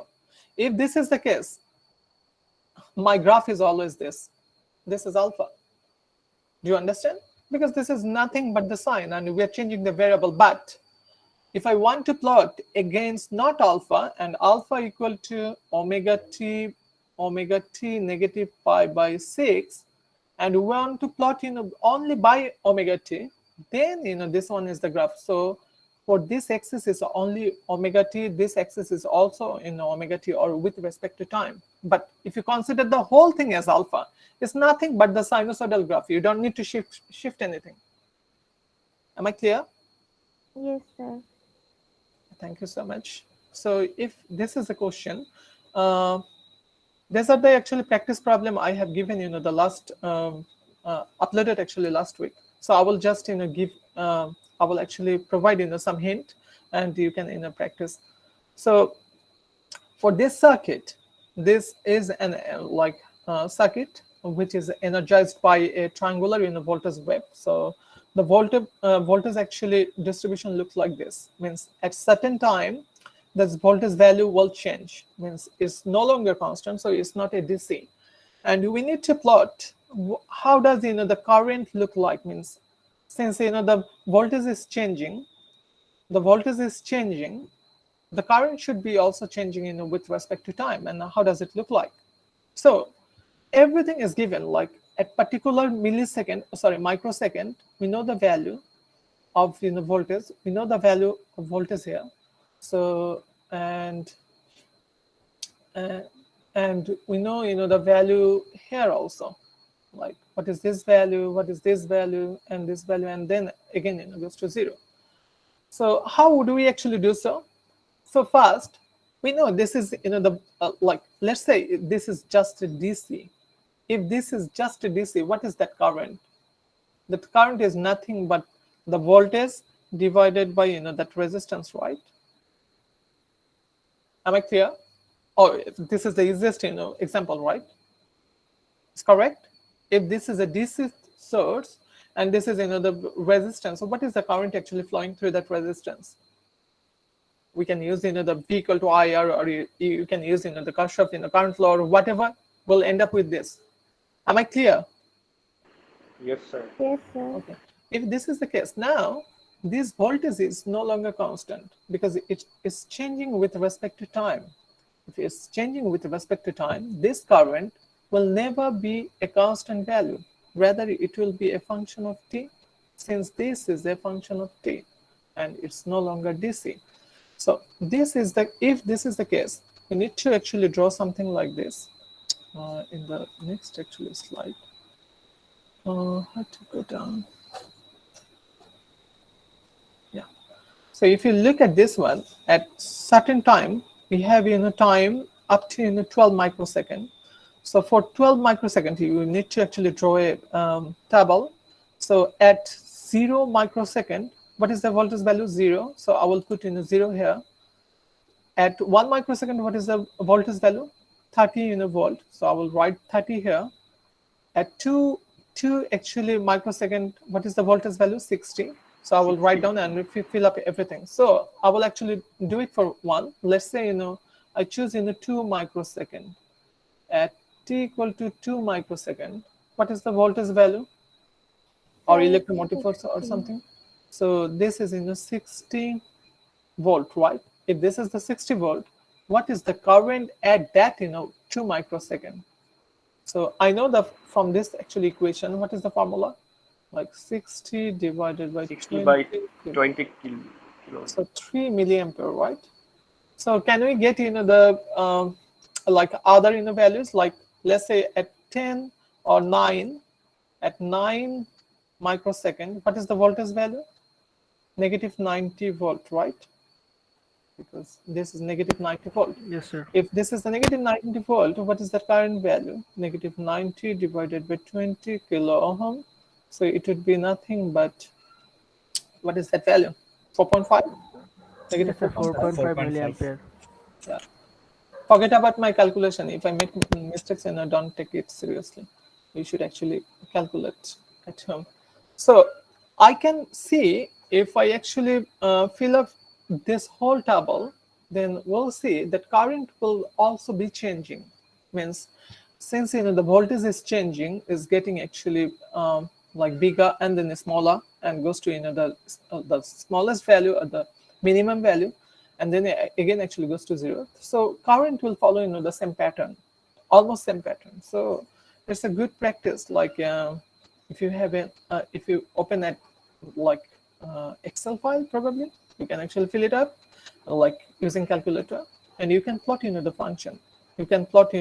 S1: If this is the case, my graph is always this. This is alpha. Do you understand? Because this is nothing but the sign, and we are changing the variable. But if I want to plot against not alpha, and alpha equal to omega t negative pi by 6, and we want to plot only by omega t, then this one is the graph. So for this axis is only omega t, this axis is also in omega t, or with respect to time. But if you consider the whole thing as alpha, it's nothing but the sinusoidal graph. You don't need to shift anything. Am I clear?
S5: Yes, sir.
S1: Thank you so much. So if this is a question, these are the actually practice problem I have given the last uploaded actually last week. So I will just give I will actually provide some hint, and you can practice. So for this circuit, this is an circuit which is energized by a triangular voltage wave. So the voltage actually distribution looks like this. Means at certain time, this voltage value will change. Means it's no longer constant, so it's not a DC. And we need to plot how does the current look like. Means since the voltage is changing, the current should be also changing with respect to time. And how does it look like? So everything is given, like at particular microsecond, we know the value of voltage. We know the value of voltage here. So and we know the value here also, like what is this value, what is this value, and this value, and then again goes to 0. So how do we actually do so? So first, we know this is the like, let's say this is just a DC. If this is just a DC, what is that current? That current is nothing but the voltage divided by that resistance, right? Am I clear? Oh, this is the easiest example, right? It's correct. If this is a DC source and this is the resistance, so what is the current actually flowing through that resistance? We can use the V equal to IR, or you can use the Kirchhoff current law, or whatever will end up with this. Am I clear?
S2: Yes, sir.
S5: Yes, sir.
S1: Okay. If this is the case, now this voltage is no longer constant because it is changing with respect to time. If it's changing with respect to time, this current will never be a constant value. Rather, it will be a function of t, since this is a function of t and it's no longer DC. So this is if this is the case, we need to actually draw something like this in the next actually slide. How to go down? Yeah. So if you look at this one, at certain time, we have time up to 12 microsecond. So for 12 microsecond, you need to actually draw a table. So at 0 microsecond, what is the voltage value? 0. So I will put 0 here. At 1 microsecond, what is the voltage value? 30 volt. So I will write 30 here. At 2 actually microsecond, what is the voltage value? 60. So I will
S2: 60.
S1: write down and fill up everything. So I will actually do it for 1. Let's say I choose 2 microsecond. At t equal to 2 microsecond, what is the voltage value? Or
S5: Sir, it's
S1: electromotive force or
S5: 60.
S1: something? So this is 60 volt, right? If this is the 60 volt, what is the current at that 2 microsecond? So I know that from this actually equation, what is the formula? Like 60 divided by
S2: 60
S1: 20
S2: by
S1: kilo.
S2: 20 kilos.
S1: So 3 milliampere, right? So can we get the like other values, like let's say at 10 or 9, at 9 microsecond, what is the voltage value? Negative 90 volt, right? Because this is negative 90 volt.
S3: Yes, sir.
S1: If this is the negative 90 volt, what is the current value? Negative 90 divided by 20 kilo ohm. So it would be nothing but, what is that value? 4.5? Negative
S3: Yes, sir.
S1: 4.5.
S3: 4.5
S4: 4.5.
S3: milliampere.
S1: Yeah. Forget about my calculation. If I make mistakes and I don't take it seriously, you should actually calculate at home. So I can see if I actually fill up this whole table, then we'll see that current will also be changing. Means since the voltage is changing, is getting actually like bigger and then smaller, and goes to the smallest value or the minimum value, and then again actually goes to 0. So current will follow the same pattern, almost same pattern. So it's a good practice. Like if you have if you open a like Excel file, probably you can actually fill it up like using calculator, and you can plot the function. You can plot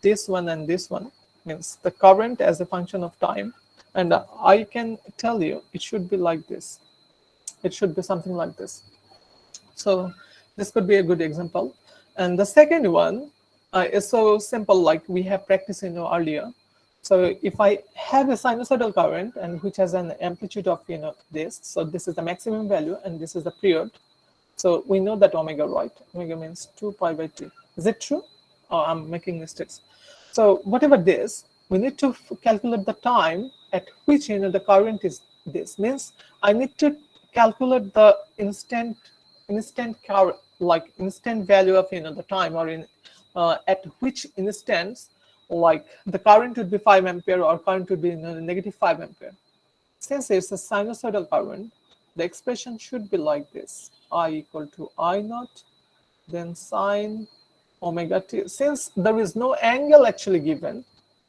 S1: this one and this one, means the current as a function of time, and I can tell you it should be like this. It should be something like this. So this could be a good example. And the second one is so simple, like we have practiced earlier. So if I have a sinusoidal current and which has an amplitude of this, so this is the maximum value and this is the period. So we know that omega, right? Omega means 2 pi by t. Is it true? Oh, I'm making mistakes. So whatever this, we need to calculate the time at which the current is this. Means I need to calculate the instant current, like instant value of the time, or at which instance like the current would be 5 ampere or current would be negative 5 ampere. Since it's a sinusoidal current, the expression should be like this: I equal to I naught, then sine omega t. Since there is no angle actually given,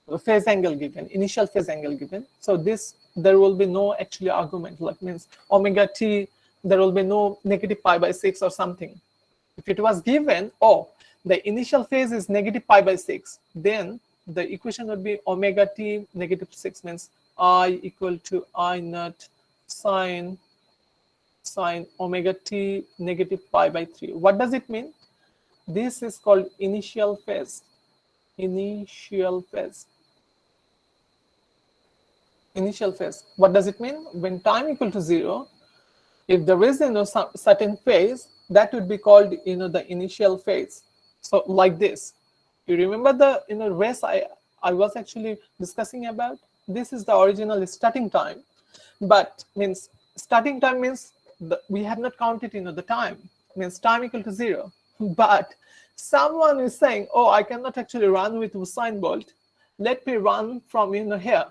S1: the phase angle given, initial phase angle given, so this there will be no actually argument, like means omega t, there will be no negative pi by 6 or something. If it was given, oh, the initial phase is negative pi by 6, then the equation would be omega t negative 6, means I equal to I naught sine omega t negative pi by 3. What does it mean? This is called initial phase. Initial phase. Initial phase. What does it mean? When time equal to 0, if there is some certain phase, that would be called the initial phase. So like this, you remember the race I was actually discussing about? This is the original starting time, but means starting time means we have not counted the time, means time equal to 0. But someone is saying, oh, I cannot actually run with Usain Bolt, let me run from here.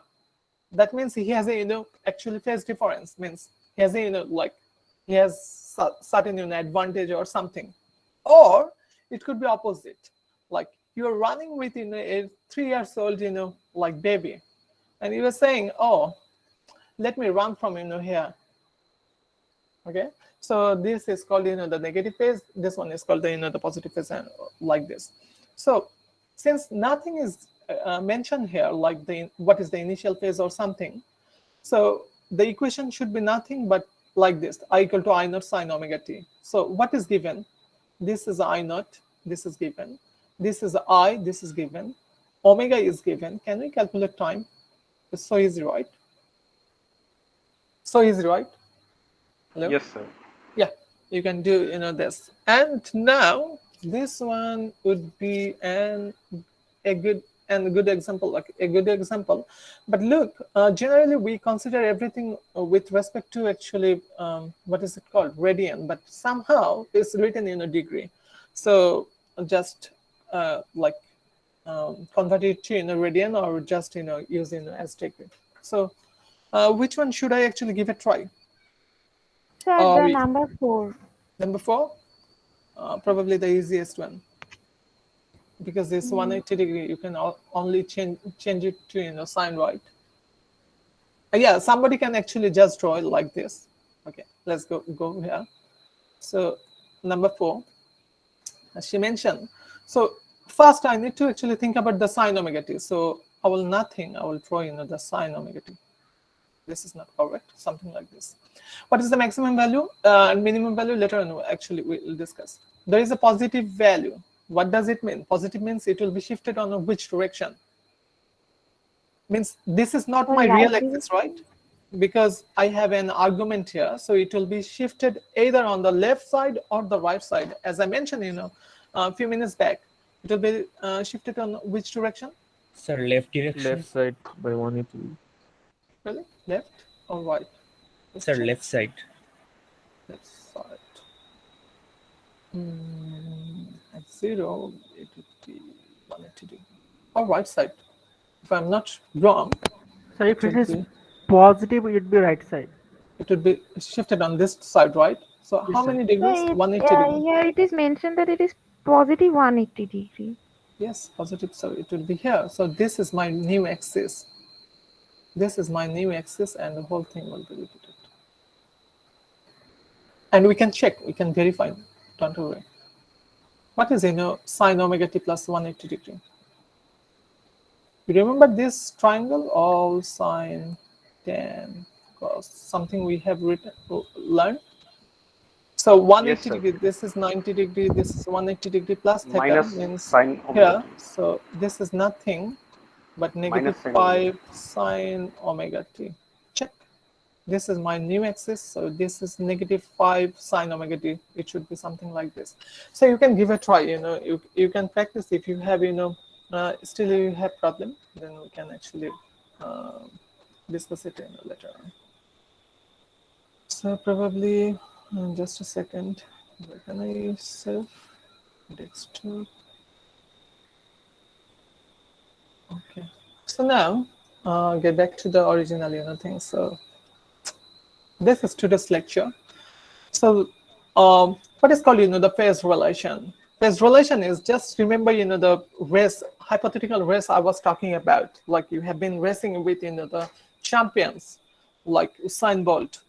S1: That means he has a actually phase difference, means he has a like he has certain advantage or something. Or it could be opposite, like you're running with a 3 years old like baby, and you were saying, oh, let me run from here. Okay, so this is called the negative phase, this one is called the positive phase, and like this. So since nothing is mentioned here, like what is the initial phase or something, so the equation should be nothing but like this: I equal to I naught sine omega t. So what is given? This is I naught, this is given, this is I, this is given, omega is given. Can we calculate time? It's so easy, right? So easy, right? Hello?
S2: Yes, sir.
S1: Yeah, you can do this. And now this one would be a good example, like a good example. But look, generally we consider everything with respect to actually what is it called, radian, but somehow it's written in a degree. So just like convert it to radian, or just use as degree. So which one should I actually give a try?
S5: Sir,
S1: Or
S5: the number 4.
S1: number 4, probably the easiest one, because this 180-degree you can only change it to sine, right? Yeah, somebody can actually just draw it like this. Okay, let's go here. So number 4, as she mentioned. So first I need to actually think about the sine omega t. So I will draw the sine omega t. This is not correct, something like this. What is the maximum value and minimum value? Later on actually we'll discuss. There is a positive value. What does it mean? Positive means it will be shifted on which direction? Means this is not my real axis, right? Because I have an argument here, so it will be shifted either on the left side or the right side. As I mentioned a few minutes back, it will be shifted on which direction?
S4: Sir, left direction.
S2: Left side.
S4: By 180.
S1: Really? Left or right?
S4: Sir, left side.
S1: Left side. At 0, it would be 180 degree. Or right side. If I'm not wrong,
S3: So if it
S1: would
S3: is
S1: be-
S3: positive, it would be right side.
S1: it would be shifted on this side, right? So
S3: Yes,
S1: how
S3: sir.
S1: many degrees?
S5: Sir,
S1: 180 degrees.
S5: here it is mentioned that it is positive 180 degree.
S1: Yes, positive. So it will be here. So this is my new axis. This is my new axis, and the whole thing will be repeated. And we can check, we can verify. Don't worry. What is sine omega t plus 180 degree? You remember this triangle? All sine, tan, cos, something we have learned. So 180
S2: Yes, sir.
S1: degree, this is 90 degree, this is 180 degree plus theta
S2: Minus
S1: means
S2: sine
S1: here.
S2: omega t.
S1: So this is nothing but negative
S2: Minus sine omega
S1: 5 sine omega t. Check. This is my new axis, so this is negative 5 sine omega t. It should be something like this. So you can give a try. You can practice. If you have still you have problem, then we can actually discuss it later on. So probably just a second. Where can I save? Desktop. Okay. So now get back to the original thing. So this is today's lecture. So what is called the phase relation. Phase relation is, just remember the race, hypothetical race I was talking about. Like you have been racing with the champions like Usain Bolt.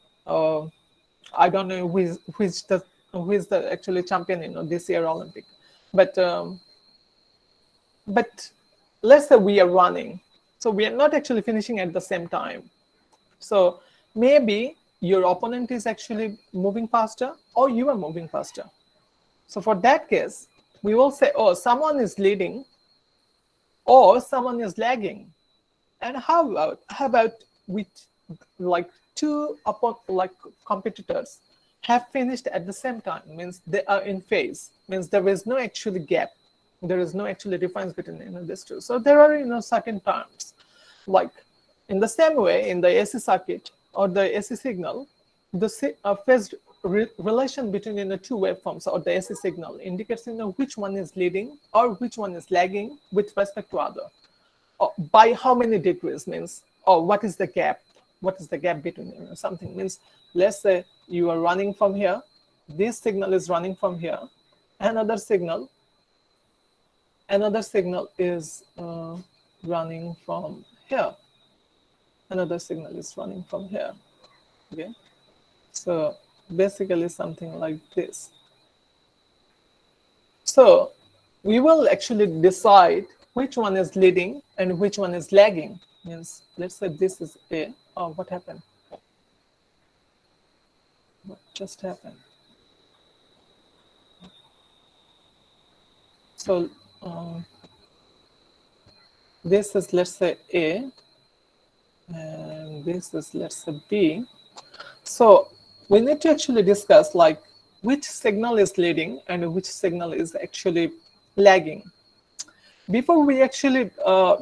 S1: I don't know who is the actually champion this year Olympic, but let's say we are running, so we are not actually finishing at the same time. So maybe your opponent is actually moving faster or you are moving faster. So for that case, we will say, oh, someone is leading or someone is lagging. And how about with like two competitors have finished at the same time, means they are in phase, means there is no actually gap. There is no actually difference between these two. So there are certain terms, like in the same way in the AC circuit or the AC signal, the phase relation between two waveforms or the AC signal indicates which one is leading or which one is lagging with respect to other. By how many degrees means, or what is the gap? What is the gap between something means? Let's say you are running from here. This signal is running from here. Another signal is running from here. Another signal is running from here. Okay, so basically something like this. So we will actually decide which one is leading and which one is lagging. Means let's say this is A. Oh, what happened? What just happened? So this is, let's say, A, and this is, let's say, B. So we need to actually discuss like which signal is leading and which signal is actually lagging. Before we actually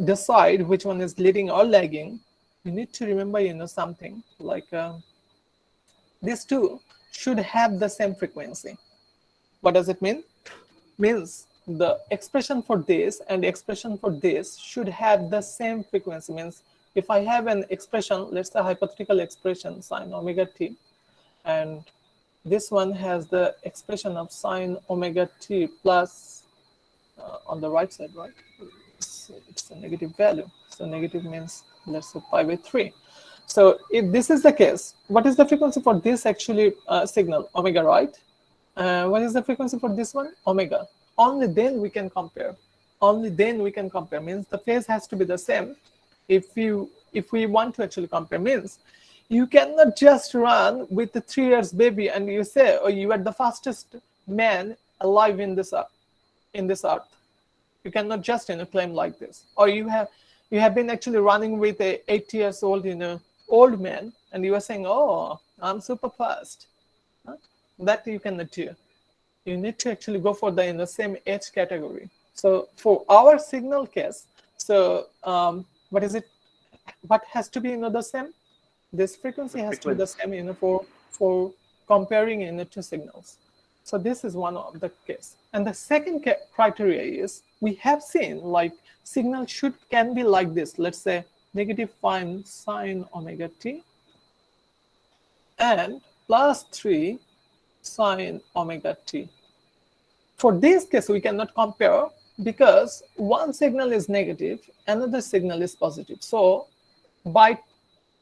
S1: decide which one is leading or lagging, we need to remember something like these two should have the same frequency. What does it mean? Means the expression for this and expression for this should have the same frequency. Means if I have an expression, let's say hypothetical expression sine omega t, and this one has the expression of sine omega t plus on the right side, right? It's a negative value. So negative means, let's say, pi by 3. So if this is the case, what is the frequency for this actually signal? Omega, right? What is the frequency for this one? Omega. Only then we can compare. Only then we can compare. Means the phase has to be the same. If we want to actually compare, means you cannot just run with the 3 years baby and you say, oh, you are the fastest man alive in this earth. You cannot just claim like this. Or you have been actually running with a 80 years old old man and you are saying, oh, I'm super fast. Huh? That you cannot do. You need to actually go for the same age category. So for our signal case, so what is it? What has to be the same? This frequency has to be the same for comparing two signals. So this is one of the case. And the second criteria is we have seen like signal can be like this. Let's say negative 5 sine omega t and plus 3 sine omega t. For this case, we cannot compare because one signal is negative, another signal is positive. So by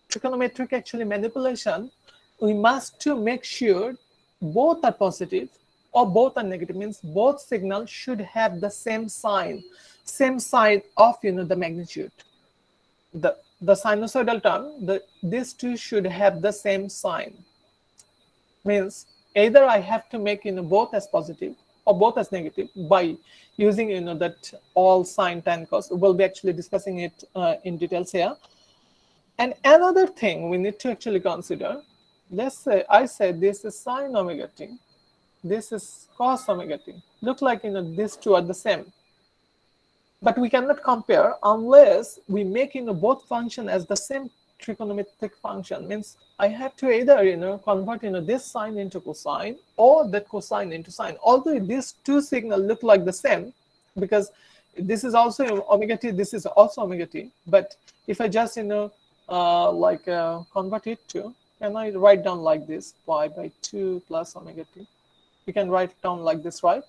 S1: trigonometric actually manipulation, we must to make sure both are positive or both are negative. Means both signals should have the same sign of the magnitude. The sinusoidal term, these two should have the same sign. Means either I have to make both as positive or both as negative by using that all sine tan cos. We'll be actually discussing it in details here. And another thing we need to actually consider, let's say I said this is sine omega t, this is cos omega t. Look like these two are the same. But we cannot compare unless we make both function as the same trigonometric function. Means I have to either convert this sine into cosine or that cosine into sine. Although these two signals look like the same, because this is also omega t, this is also omega t. But if I just convert it to, can I write down like this, pi by 2 plus omega t? You can write it down like this, right?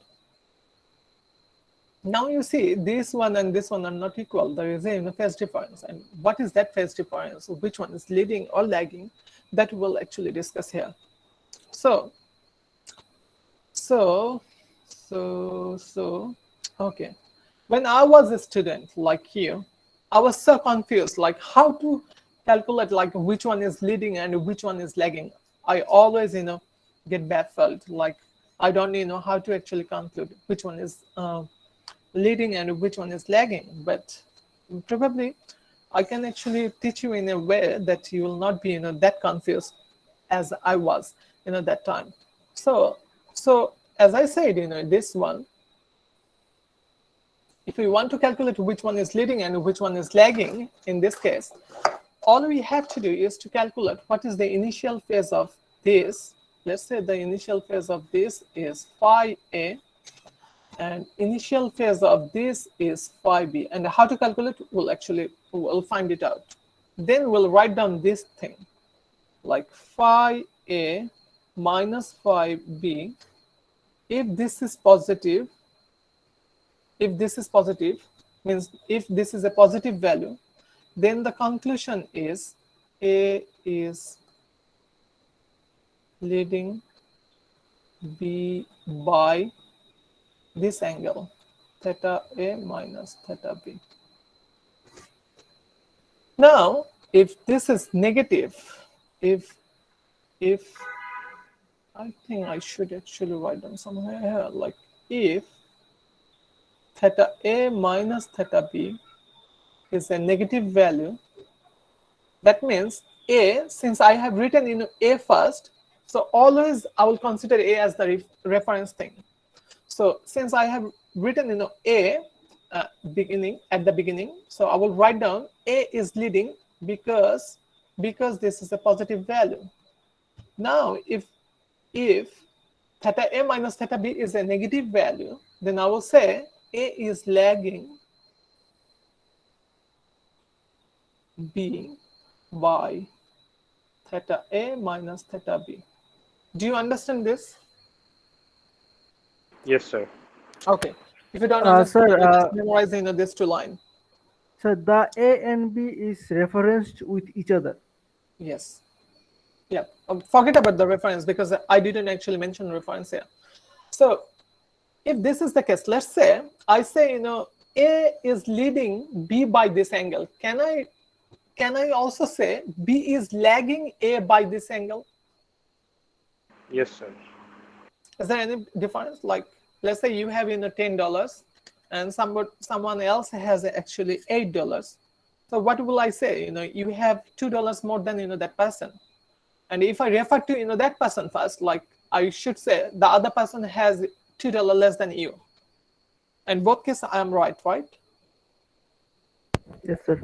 S1: Now you see this one and this one are not equal. There is a phase difference. And what is that phase difference? Which one is leading or lagging? That we'll actually discuss here. So okay. When I was a student like you, I was so confused like how to calculate like which one is leading and which one is lagging. I always get baffled, like I don't know how to actually conclude which one is leading and which one is lagging. But probably I can actually teach you in a way that you will not be that confused as I was that time. So as I said, this one, if we want to calculate which one is leading and which one is lagging, in this case, all we have to do is to calculate what is the initial phase of this. Let's say the initial phase of this is phi A, and initial phase of this is phi B. And how to calculate, we'll find it out. Then we'll write down this thing, like phi A minus phi B. If this is positive, means if this is a positive value, then the conclusion is A is leading B by this angle, theta A minus theta B. Now, if this is negative, if I think I should actually write down somewhere here, like if theta A minus theta B is a negative value, that means A, since I have written A first, so always I will consider A as the reference thing. So since I have written A at the beginning, so I will write down A is leading because this is a positive value. Now if theta A minus theta B is a negative value, then I will say A is lagging B by theta A minus theta B. Do you understand this?
S2: Yes, sir.
S1: Okay. If you don't understand,
S3: Sir,
S1: just memorize this two line.
S3: so the A and B is referenced with each other.
S1: Yes. Yeah. Forget about the reference because I didn't actually mention reference here. So if this is the case, let's say I say A is leading B by this angle. Can I also say B is lagging A by this angle?
S2: Yes, sir.
S1: Is there any difference? Like, let's say you have $10 and someone else has actually $8. So what will I say? You have $2 more than that person. And if I refer to that person first, like I should say the other person has $2 less than you. In both cases, I am right?
S3: Yes, sir.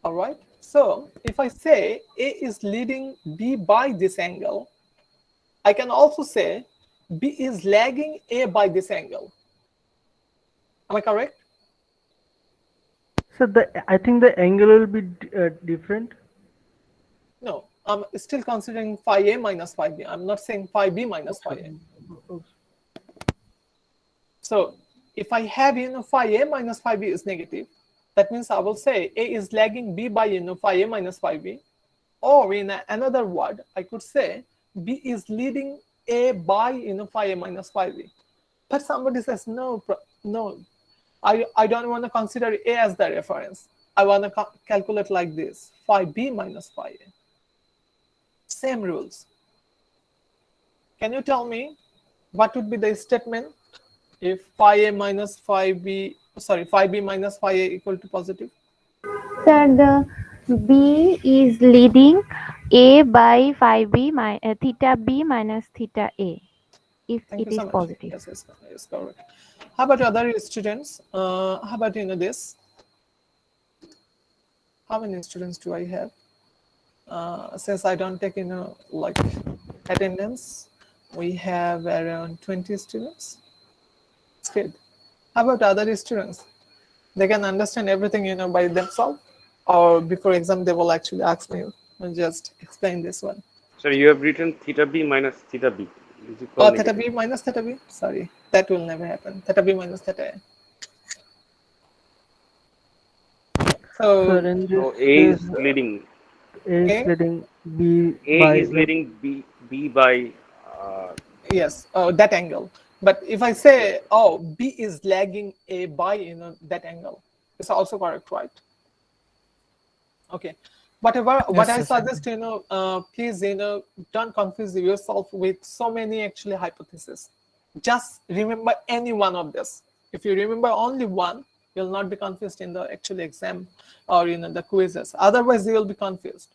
S1: All right. So if I say A is leading B by this angle, I can also say B is lagging A by this angle. Am I correct?
S3: So I think the angle will be different.
S1: No, I'm still considering phi A minus phi B. I'm not saying phi B minus phi A. So if I have phi A minus phi B is negative, that means I will say A is lagging B by phi A minus phi B. Or in another word, I could say B is leading A by phi A minus phi B. But somebody says no, I don't want to consider A as the reference. I want to calculate like this, phi B minus phi A. Same rules. Can you tell me what would be the statement if phi A minus phi B, phi B minus phi A equal to positive?
S5: Sir, the B is leading A by phi B theta B minus theta A if
S1: Thank
S5: it
S1: you so
S5: is
S1: much.
S5: positive.
S1: Yes, correct. How about other students? How about this? How many students do I have? Since I don't take like attendance, we have around 20 students. It's good. How about other students? They can understand everything by themselves, or before exam they will actually ask me and just explain this one.
S2: Sir, you have written theta B minus theta B. Is equal
S1: Oh, theta
S2: negative.
S1: B minus theta B? Sorry, that will never happen. Theta B minus theta A.
S3: So
S1: So,
S3: in this
S2: So A
S3: case,
S2: is leading.
S3: A is
S1: A?
S3: leading B
S2: A
S3: by
S2: is leading B by.
S1: Yes, that angle. But if I say, oh, B is lagging A by that angle, it's also correct, right? Okay. Whatever, what
S4: Yes,
S1: I
S4: yes.
S1: suggest, please, don't confuse yourself with so many actually hypotheses. Just remember any one of this. If you remember only one, you'll not be confused in the actual exam or the quizzes. Otherwise, you will be confused.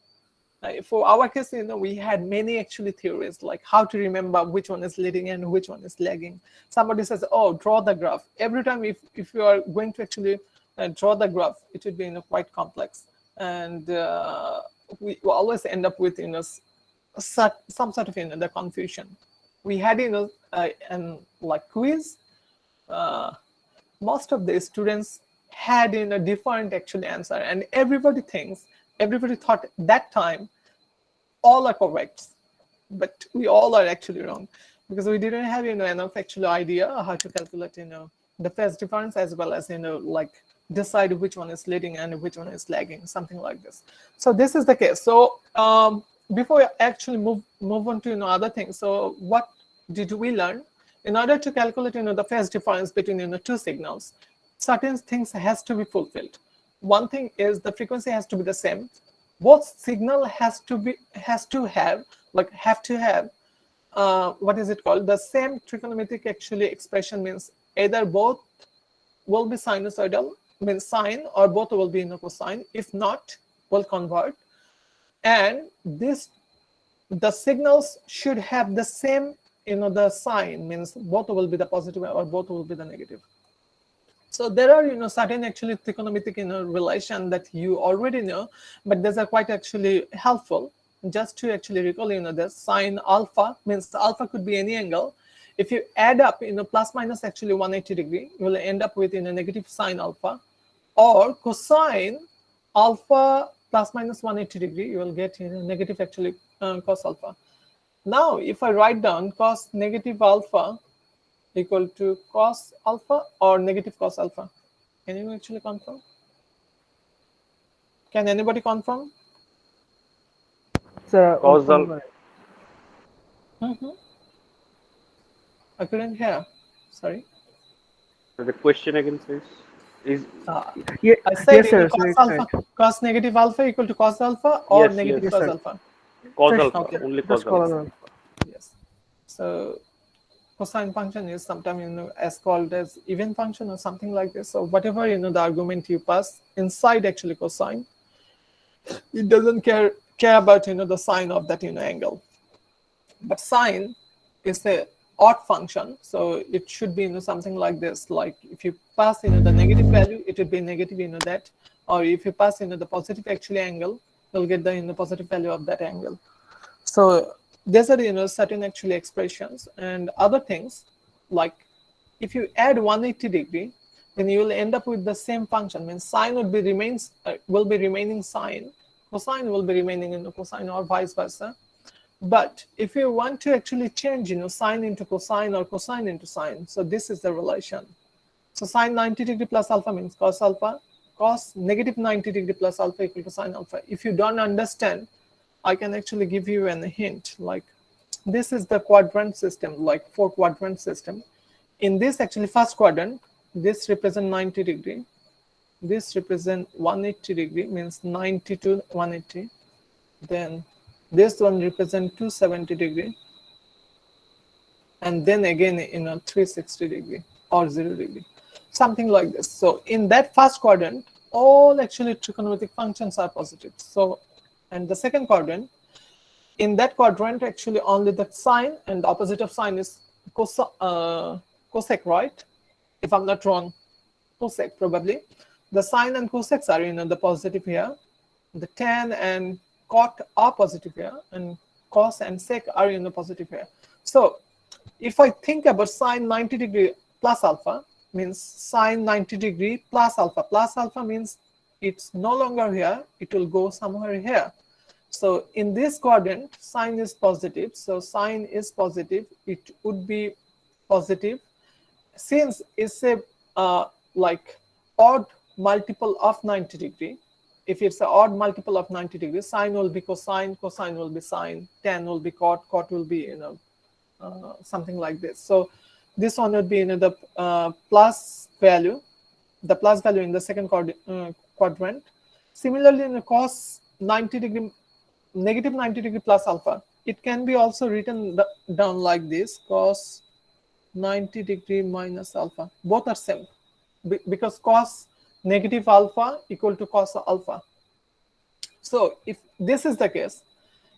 S1: For our case, we had many actually theories, like how to remember which one is leading and which one is lagging. Somebody says, oh, draw the graph. Every time if you are going to actually draw the graph, it would be quite complex. And we always end up with some sort of the confusion. We had and like quiz. Most of the students had a different actually answer, and everybody thought that time all are correct, but we all are actually wrong, because we didn't have enough actually idea how to calculate the phase difference, as well as like decide which one is leading and which one is lagging, something like this. So this is the case. So before we actually move on to other things, so what did we learn? In order to calculate the phase difference between two signals, certain things has to be fulfilled. One thing is the frequency has to be the same. Both signal have to have what is it called, the same trigonometric actually expression, means either both will be sinusoidal, means sine, or both will be cosine. If not, will convert. And the signals should have the same the sign, means both will be the positive or both will be the negative. So there are certain actually trigonometric relation that you already know, but these are quite actually helpful just to actually recall the sine alpha, means alpha could be any angle. If you add up plus minus actually 180 degree, you will end up with negative sine alpha. Or cosine alpha plus minus 180 degree, you will get negative actually cos alpha. Now if I write down cos negative alpha equal to cos alpha or negative cos alpha, can you actually confirm? Can anybody confirm?
S2: Causal.
S1: I couldn't hear. Sorry.
S2: The question again says is
S3: Yeah,
S1: I said
S3: yes, sir.
S1: cos
S3: It's
S1: alpha,
S3: right.
S1: cos negative alpha equal to cos alpha or
S2: yes,
S1: negative
S2: yes,
S1: cos
S3: sir.
S1: alpha.
S2: cos
S3: Just,
S2: alpha,
S1: Okay.
S2: only
S3: just
S2: cos
S3: call
S2: alpha.
S3: it.
S1: Yes. So cosine function is sometimes as called as even function or something like this. So whatever the argument you pass inside actually cosine, it doesn't care about the sign of that angle. But sine is a odd function, so it should be something like this. Like if you pass the negative value, it would be negative that, or if you pass the positive actually angle, you'll get the positive value of that angle. So these are certain actually expressions. And other things, like if you add 180 degree, then you will end up with the same function, means sine will be remaining sine, cosine will be remaining cosine, or vice versa. But if you want to actually change sine into cosine or cosine into sine, so this is the relation. So sine 90 degree plus alpha means cos alpha, cos negative 90 degree plus alpha equal to sine alpha. If you don't understand, I can actually give you a hint. Like this is the quadrant system, like 4-quadrant system. In this actually first quadrant, this represent 90 degree, this represent 180 degree, means 90 to 180. Then this one represent 270 degree, and then again 360 degree or 0 degree, something like this. So in that first quadrant, all actually trigonometric functions are positive. So, and the second quadrant, in that quadrant actually only the sine and the opposite of sine is cosec, right? If I'm not wrong, cosec probably. The sine and cosecs are the positive here. The tan and cot are positive here, and cos and sec are positive here. So if I think about sine 90 degree plus alpha, means sine 90 degree plus alpha means it's no longer here, it will go somewhere here. So in this quadrant, sine is positive. So sine is positive, it would be positive. Since it's a like odd multiple of 90 degree, if it's an odd multiple of 90 degrees, sine will be cosine, cosine will be sine, tan will be cot, cot will be something like this. So this one would be the plus value, the plus value in the second quadrant. Similarly, in the cos 90 degree, negative 90 degree plus alpha, it can be also written down like this, cos 90 degree minus alpha. Both are same, because cos negative alpha equal to cos alpha. So if this is the case,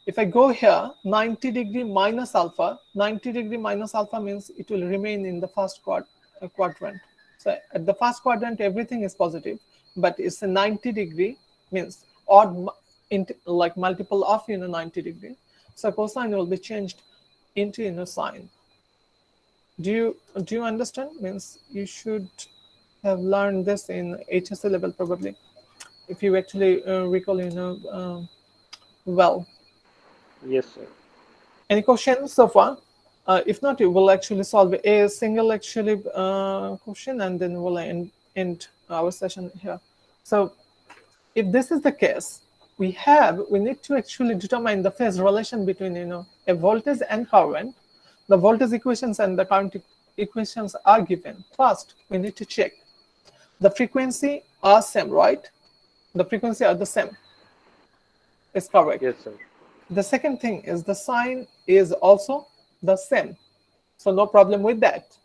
S1: If I go here, 90 degree minus alpha, 90 degree minus alpha means it will remain in the first quadrant. So at the first quadrant, everything is positive, but it's a 90 degree means odd, like multiple of 90 degree. So cosine will be changed into sine. Do you understand? Means you should have learned this in HSC level probably, if you actually recall, well.
S2: Yes, sir.
S1: Any questions so far? If not, you will actually solve a single actually question, and then we'll end our session here. So if this is the case, we need to actually determine the phase relation between a voltage and current. The voltage equations and the current equations are given. First, we need to check the frequency are same, right? The frequency are the same. Is correct.
S2: Yes, sir.
S1: The second thing is the sign is also the same. So no problem with that.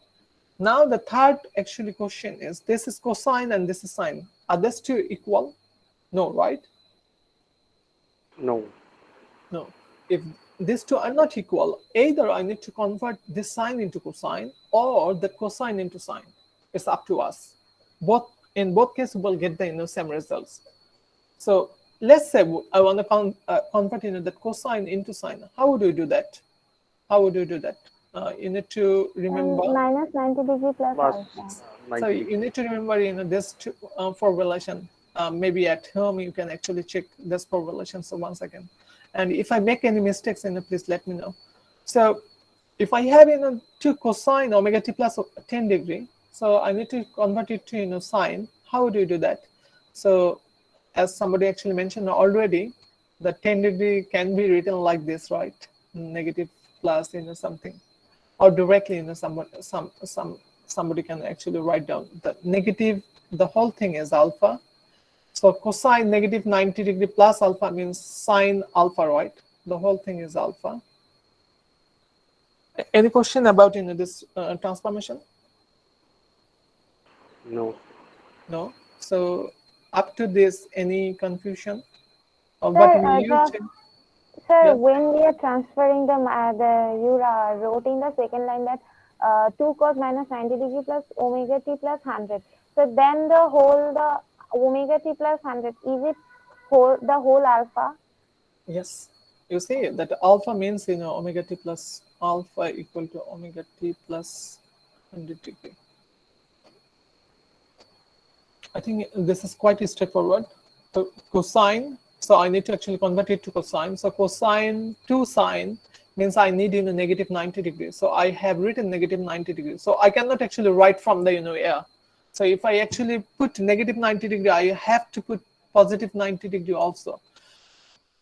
S1: Now the third actually question is, this is cosine and this is sine. Are these two equal? No, right?
S2: No.
S1: No. If these two are not equal, either I need to convert this sine into cosine or the cosine into sine. It's up to us. In both cases, we'll get the same results. So let's say I want to convert the cosine into sine. How would we do that? How would you do that? You need to remember.
S5: Minus 90 degree plus
S2: Plus
S5: alpha.
S1: So
S2: 90
S1: you
S2: degree.
S1: need to remember, this for relation. Maybe at home you can actually check this for relation. So once again, and if I make any mistakes, please let me know. So if I have two cosine omega t plus 10 degree, so I need to convert it to sine. How do you do that? So as somebody actually mentioned already, the 10 degree can be written like this, right? Negative plus something, or directly somebody can actually write down the negative. The whole thing is alpha. So cosine negative 90 degree plus alpha means sine alpha, right? The whole thing is alpha. Any question about this transformation?
S2: No.
S1: No. So up to this, any confusion of what
S5: Sir,
S1: we used?
S5: sir,
S1: Yeah.
S5: when we are transferring you wrote in the second line that 2 cos minus 90 degree plus omega t plus 100. So then the omega t plus 100, is it the whole alpha?
S1: Yes. You see that alpha means omega t plus alpha equal to omega t plus 100 degree. I think this is quite straightforward. So cosine, so I need to actually convert it to cosine. So cosine to sine means I need negative 90 degrees. So I have written negative 90 degrees. So I cannot actually write from the air. So if I actually put negative 90 degree, I have to put positive 90 degree also.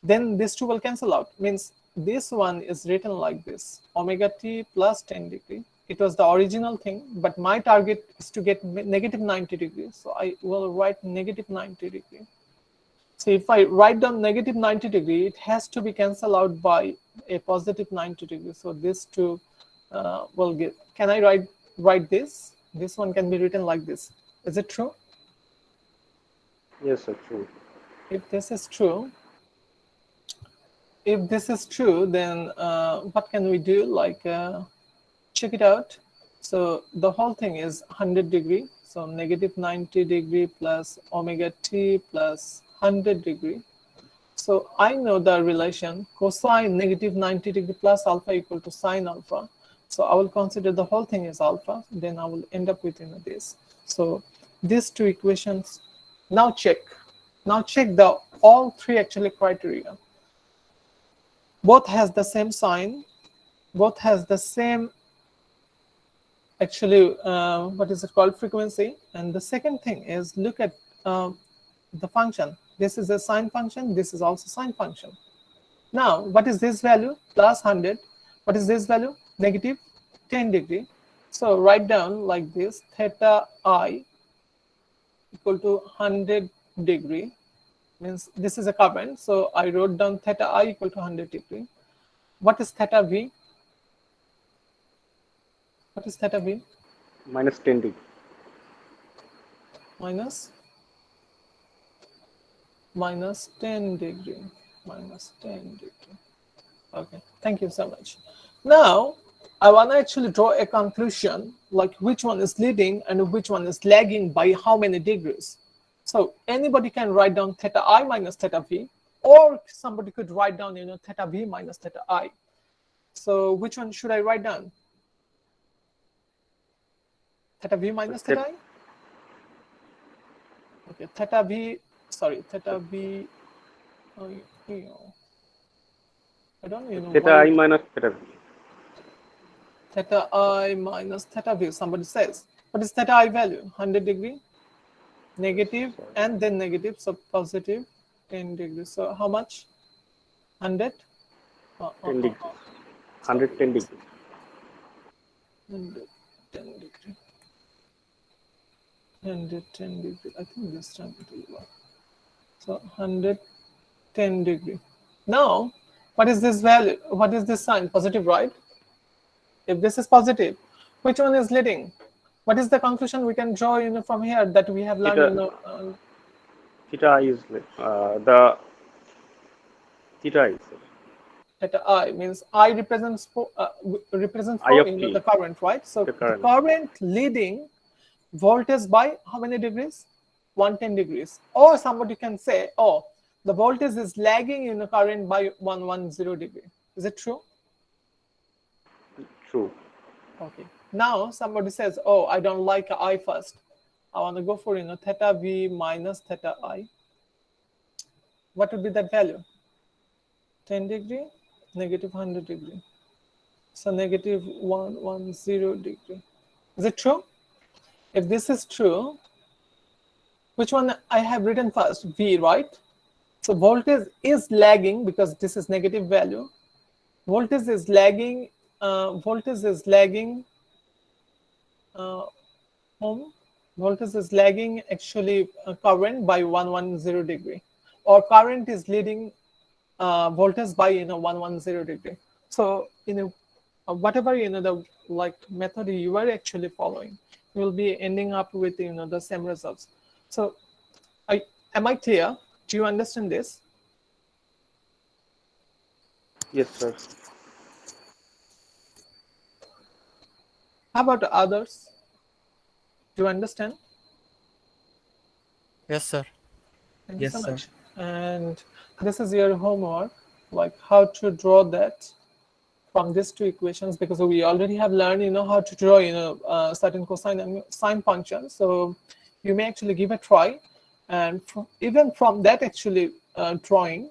S1: Then these two will cancel out. Means this one is written like this: omega t plus 10 degree. It was the original thing, but my target is to get negative 90 degrees. So I will write negative 90 degree. So if I write down negative 90 degree, it has to be cancelled out by a positive 90 degree. So these two will give. Can I write this? This one can be written like this. Is it true?
S2: Yes, sir. True.
S1: If this is true, then what can we do? Like check it out. So the whole thing is 100 degree. So negative 90 degree plus omega t plus 100 degree. So I know the relation cosine negative 90 degree plus alpha equal to sine alpha. So I will consider the whole thing as alpha. Then I will end up with this. So these two equations. Now check. Now check the all three actually criteria. Both has the same sign. Both has the same actually what is it called, frequency. And the second thing is, look at the function. This is a sine function, this is also sine function. Now what is this value? Plus 100. What is this value? Negative 10 degree. So write down like this: theta I equal to 100 degree. Means this is a current, so I wrote down theta I equal to 100 degree. What is theta V? What is theta V?
S2: Minus 10 degree.
S1: Minus 10 degree. Minus 10 degree. Okay, thank you so much. Now, I want to actually draw a conclusion like which one is leading and which one is lagging by how many degrees. So anybody can write down theta I minus theta v, or somebody could write down theta v minus theta I. So which one should I write down? Theta v minus theta I? Okay, theta v, sorry, theta v, I don't know
S2: Theta
S1: why
S2: I minus theta v.
S1: theta I minus theta v, somebody says. What is theta I value? 100 degree, negative, and then negative, so positive 10 degrees. So how much? 100?
S2: 10 degrees. 110 degrees.
S1: 110 degree. 110 degree. I think this time it will work. So 110 degree. Now, what is this value? What is this sign? Positive, right? If this is positive, which one is leading? What is the conclusion we can draw from here that we have learned?
S2: Theta is the theta is
S1: Theta I means I represents represents
S2: I of t.
S1: the current, right? So
S2: The
S1: the
S2: current.
S1: current leading voltage by how many degrees? 110 degrees. Or somebody can say, oh, the voltage is lagging in the current by 110 degree. Is it true?
S2: True.
S1: Okay. Now somebody says, oh, I don't like I first. I want to go for theta v minus theta I. What would be that value? 10 degree, negative 100 degree. So negative 110 degree. Is it true? If this is true, which one I have written first? V, right? So voltage is lagging because this is negative value. Voltage is lagging. Voltage is lagging. Voltage is lagging actually current by 110 degree, or current is leading voltage by 110 degree. So whatever the method you are actually following, you will be ending up with the same results. So am I clear? Do you understand this?
S2: Yes, sir.
S1: How about others? Do you understand?
S6: Yes, sir.
S1: Thank you
S4: Yes,
S1: so
S4: sir.
S1: much. And this is your homework, like how to draw that from these two equations, because we already have learned how to draw certain cosine and sine functions. So you may actually give a try, and even from that actually drawing,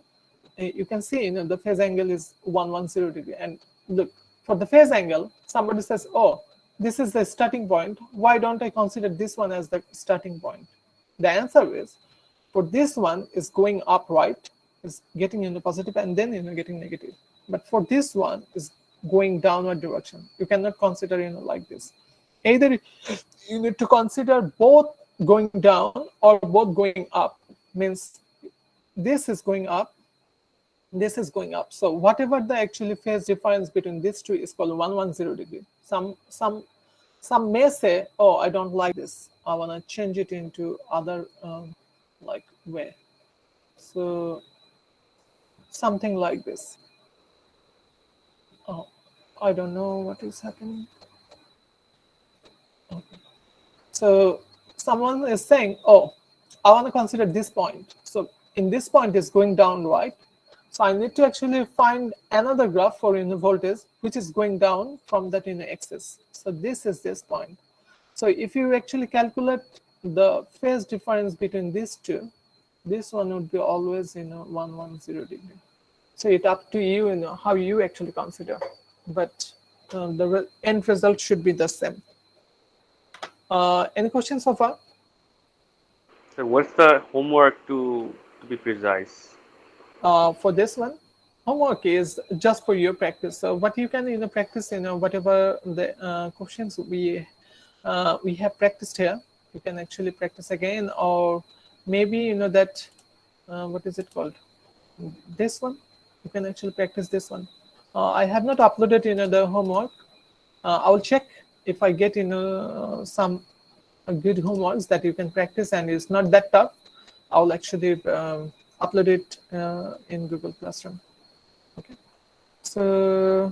S1: you can see the phase angle is 110 degree. And look, for the phase angle, somebody says, oh, this is the starting point, why don't I consider this one as the starting point? The answer is, for this one is going up, right? Is getting into positive and then getting negative. But for this one is going downward direction. You cannot consider like this. Either you need to consider both going down or both going up. Means this is going up, this is going up. So whatever the actually phase difference between these two is called 110 degree. Some may say, oh, I don't like this, I want to change it into other like way. So something like this. Oh, I don't know what is happening. Okay. So someone is saying, oh, I want to consider this point. So in this point is going down, right? So I need to actually find another graph for voltage which is going down from that axis. So this is this point. So if you actually calculate the phase difference between these two, this one would be always 110 degree. So it's up to you, how you actually consider, but the end result should be the same. Any questions so far?
S2: So what's the homework to be precise?
S1: For this one, homework is just for your practice. So what you can practice, whatever the questions we have practiced here, you can actually practice again, or maybe that what is it called, this one, you can actually practice this one. I have not uploaded the homework. I will check if I get some good homeworks that you can practice and it's not that tough. I will actually upload it in Google Classroom. Okay. So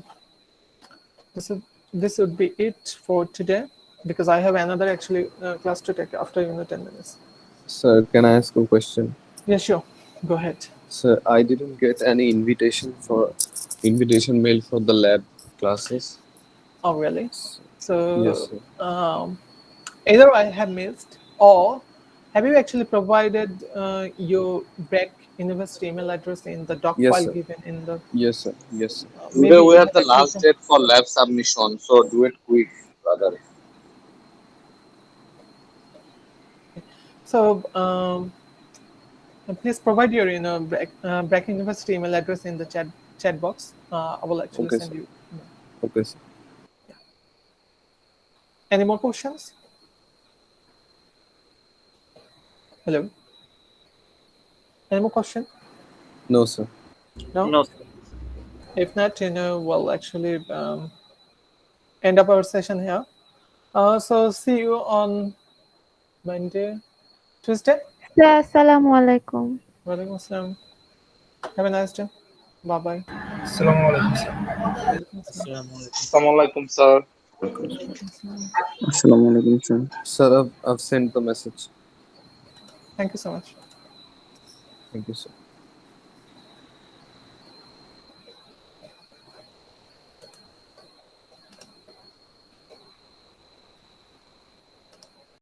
S1: this is this would be it for today because I have another actually class to take after 10 minutes.
S6: Sir, can I ask a question?
S1: Yeah, sure. Go ahead.
S6: Sir, I didn't get any invitation mail for the lab classes.
S1: Oh, really?
S6: Yes,
S1: So
S6: sir.
S1: either I have missed, or have you actually provided your BRAC university email address in the doc
S6: Yes,
S1: file
S6: sir.
S1: given in the
S6: Yes, sir. Yes, sir.
S7: Today
S1: maybe
S7: we
S1: you
S7: have
S1: have
S7: the
S1: actually
S7: last
S1: sent.
S7: date for lab submission, so do it quick, brother.
S1: So please provide your BRAC university email address in the chat box. I will actually
S6: Okay,
S1: send
S6: sir.
S1: you.
S6: Okay, sir.
S1: Any more questions? Hello. Any more question?
S6: No, sir.
S1: No.
S2: No, sir.
S1: If not, we'll actually end up our session here. So see you on Monday, Tuesday.
S5: Assalamu alaikum.
S1: Walaikum assalam. Have a nice day. Bye bye.
S8: Assalamu alaikum, sir.
S1: Walaikum assalam.
S4: Assalamualaikum.
S2: Assalamualaikum, sir.
S1: Walaikum assalam.
S9: Assalamualaikum, sir.
S6: Sir, I've sent the message.
S1: Thank you so much.
S6: Thank you, sir.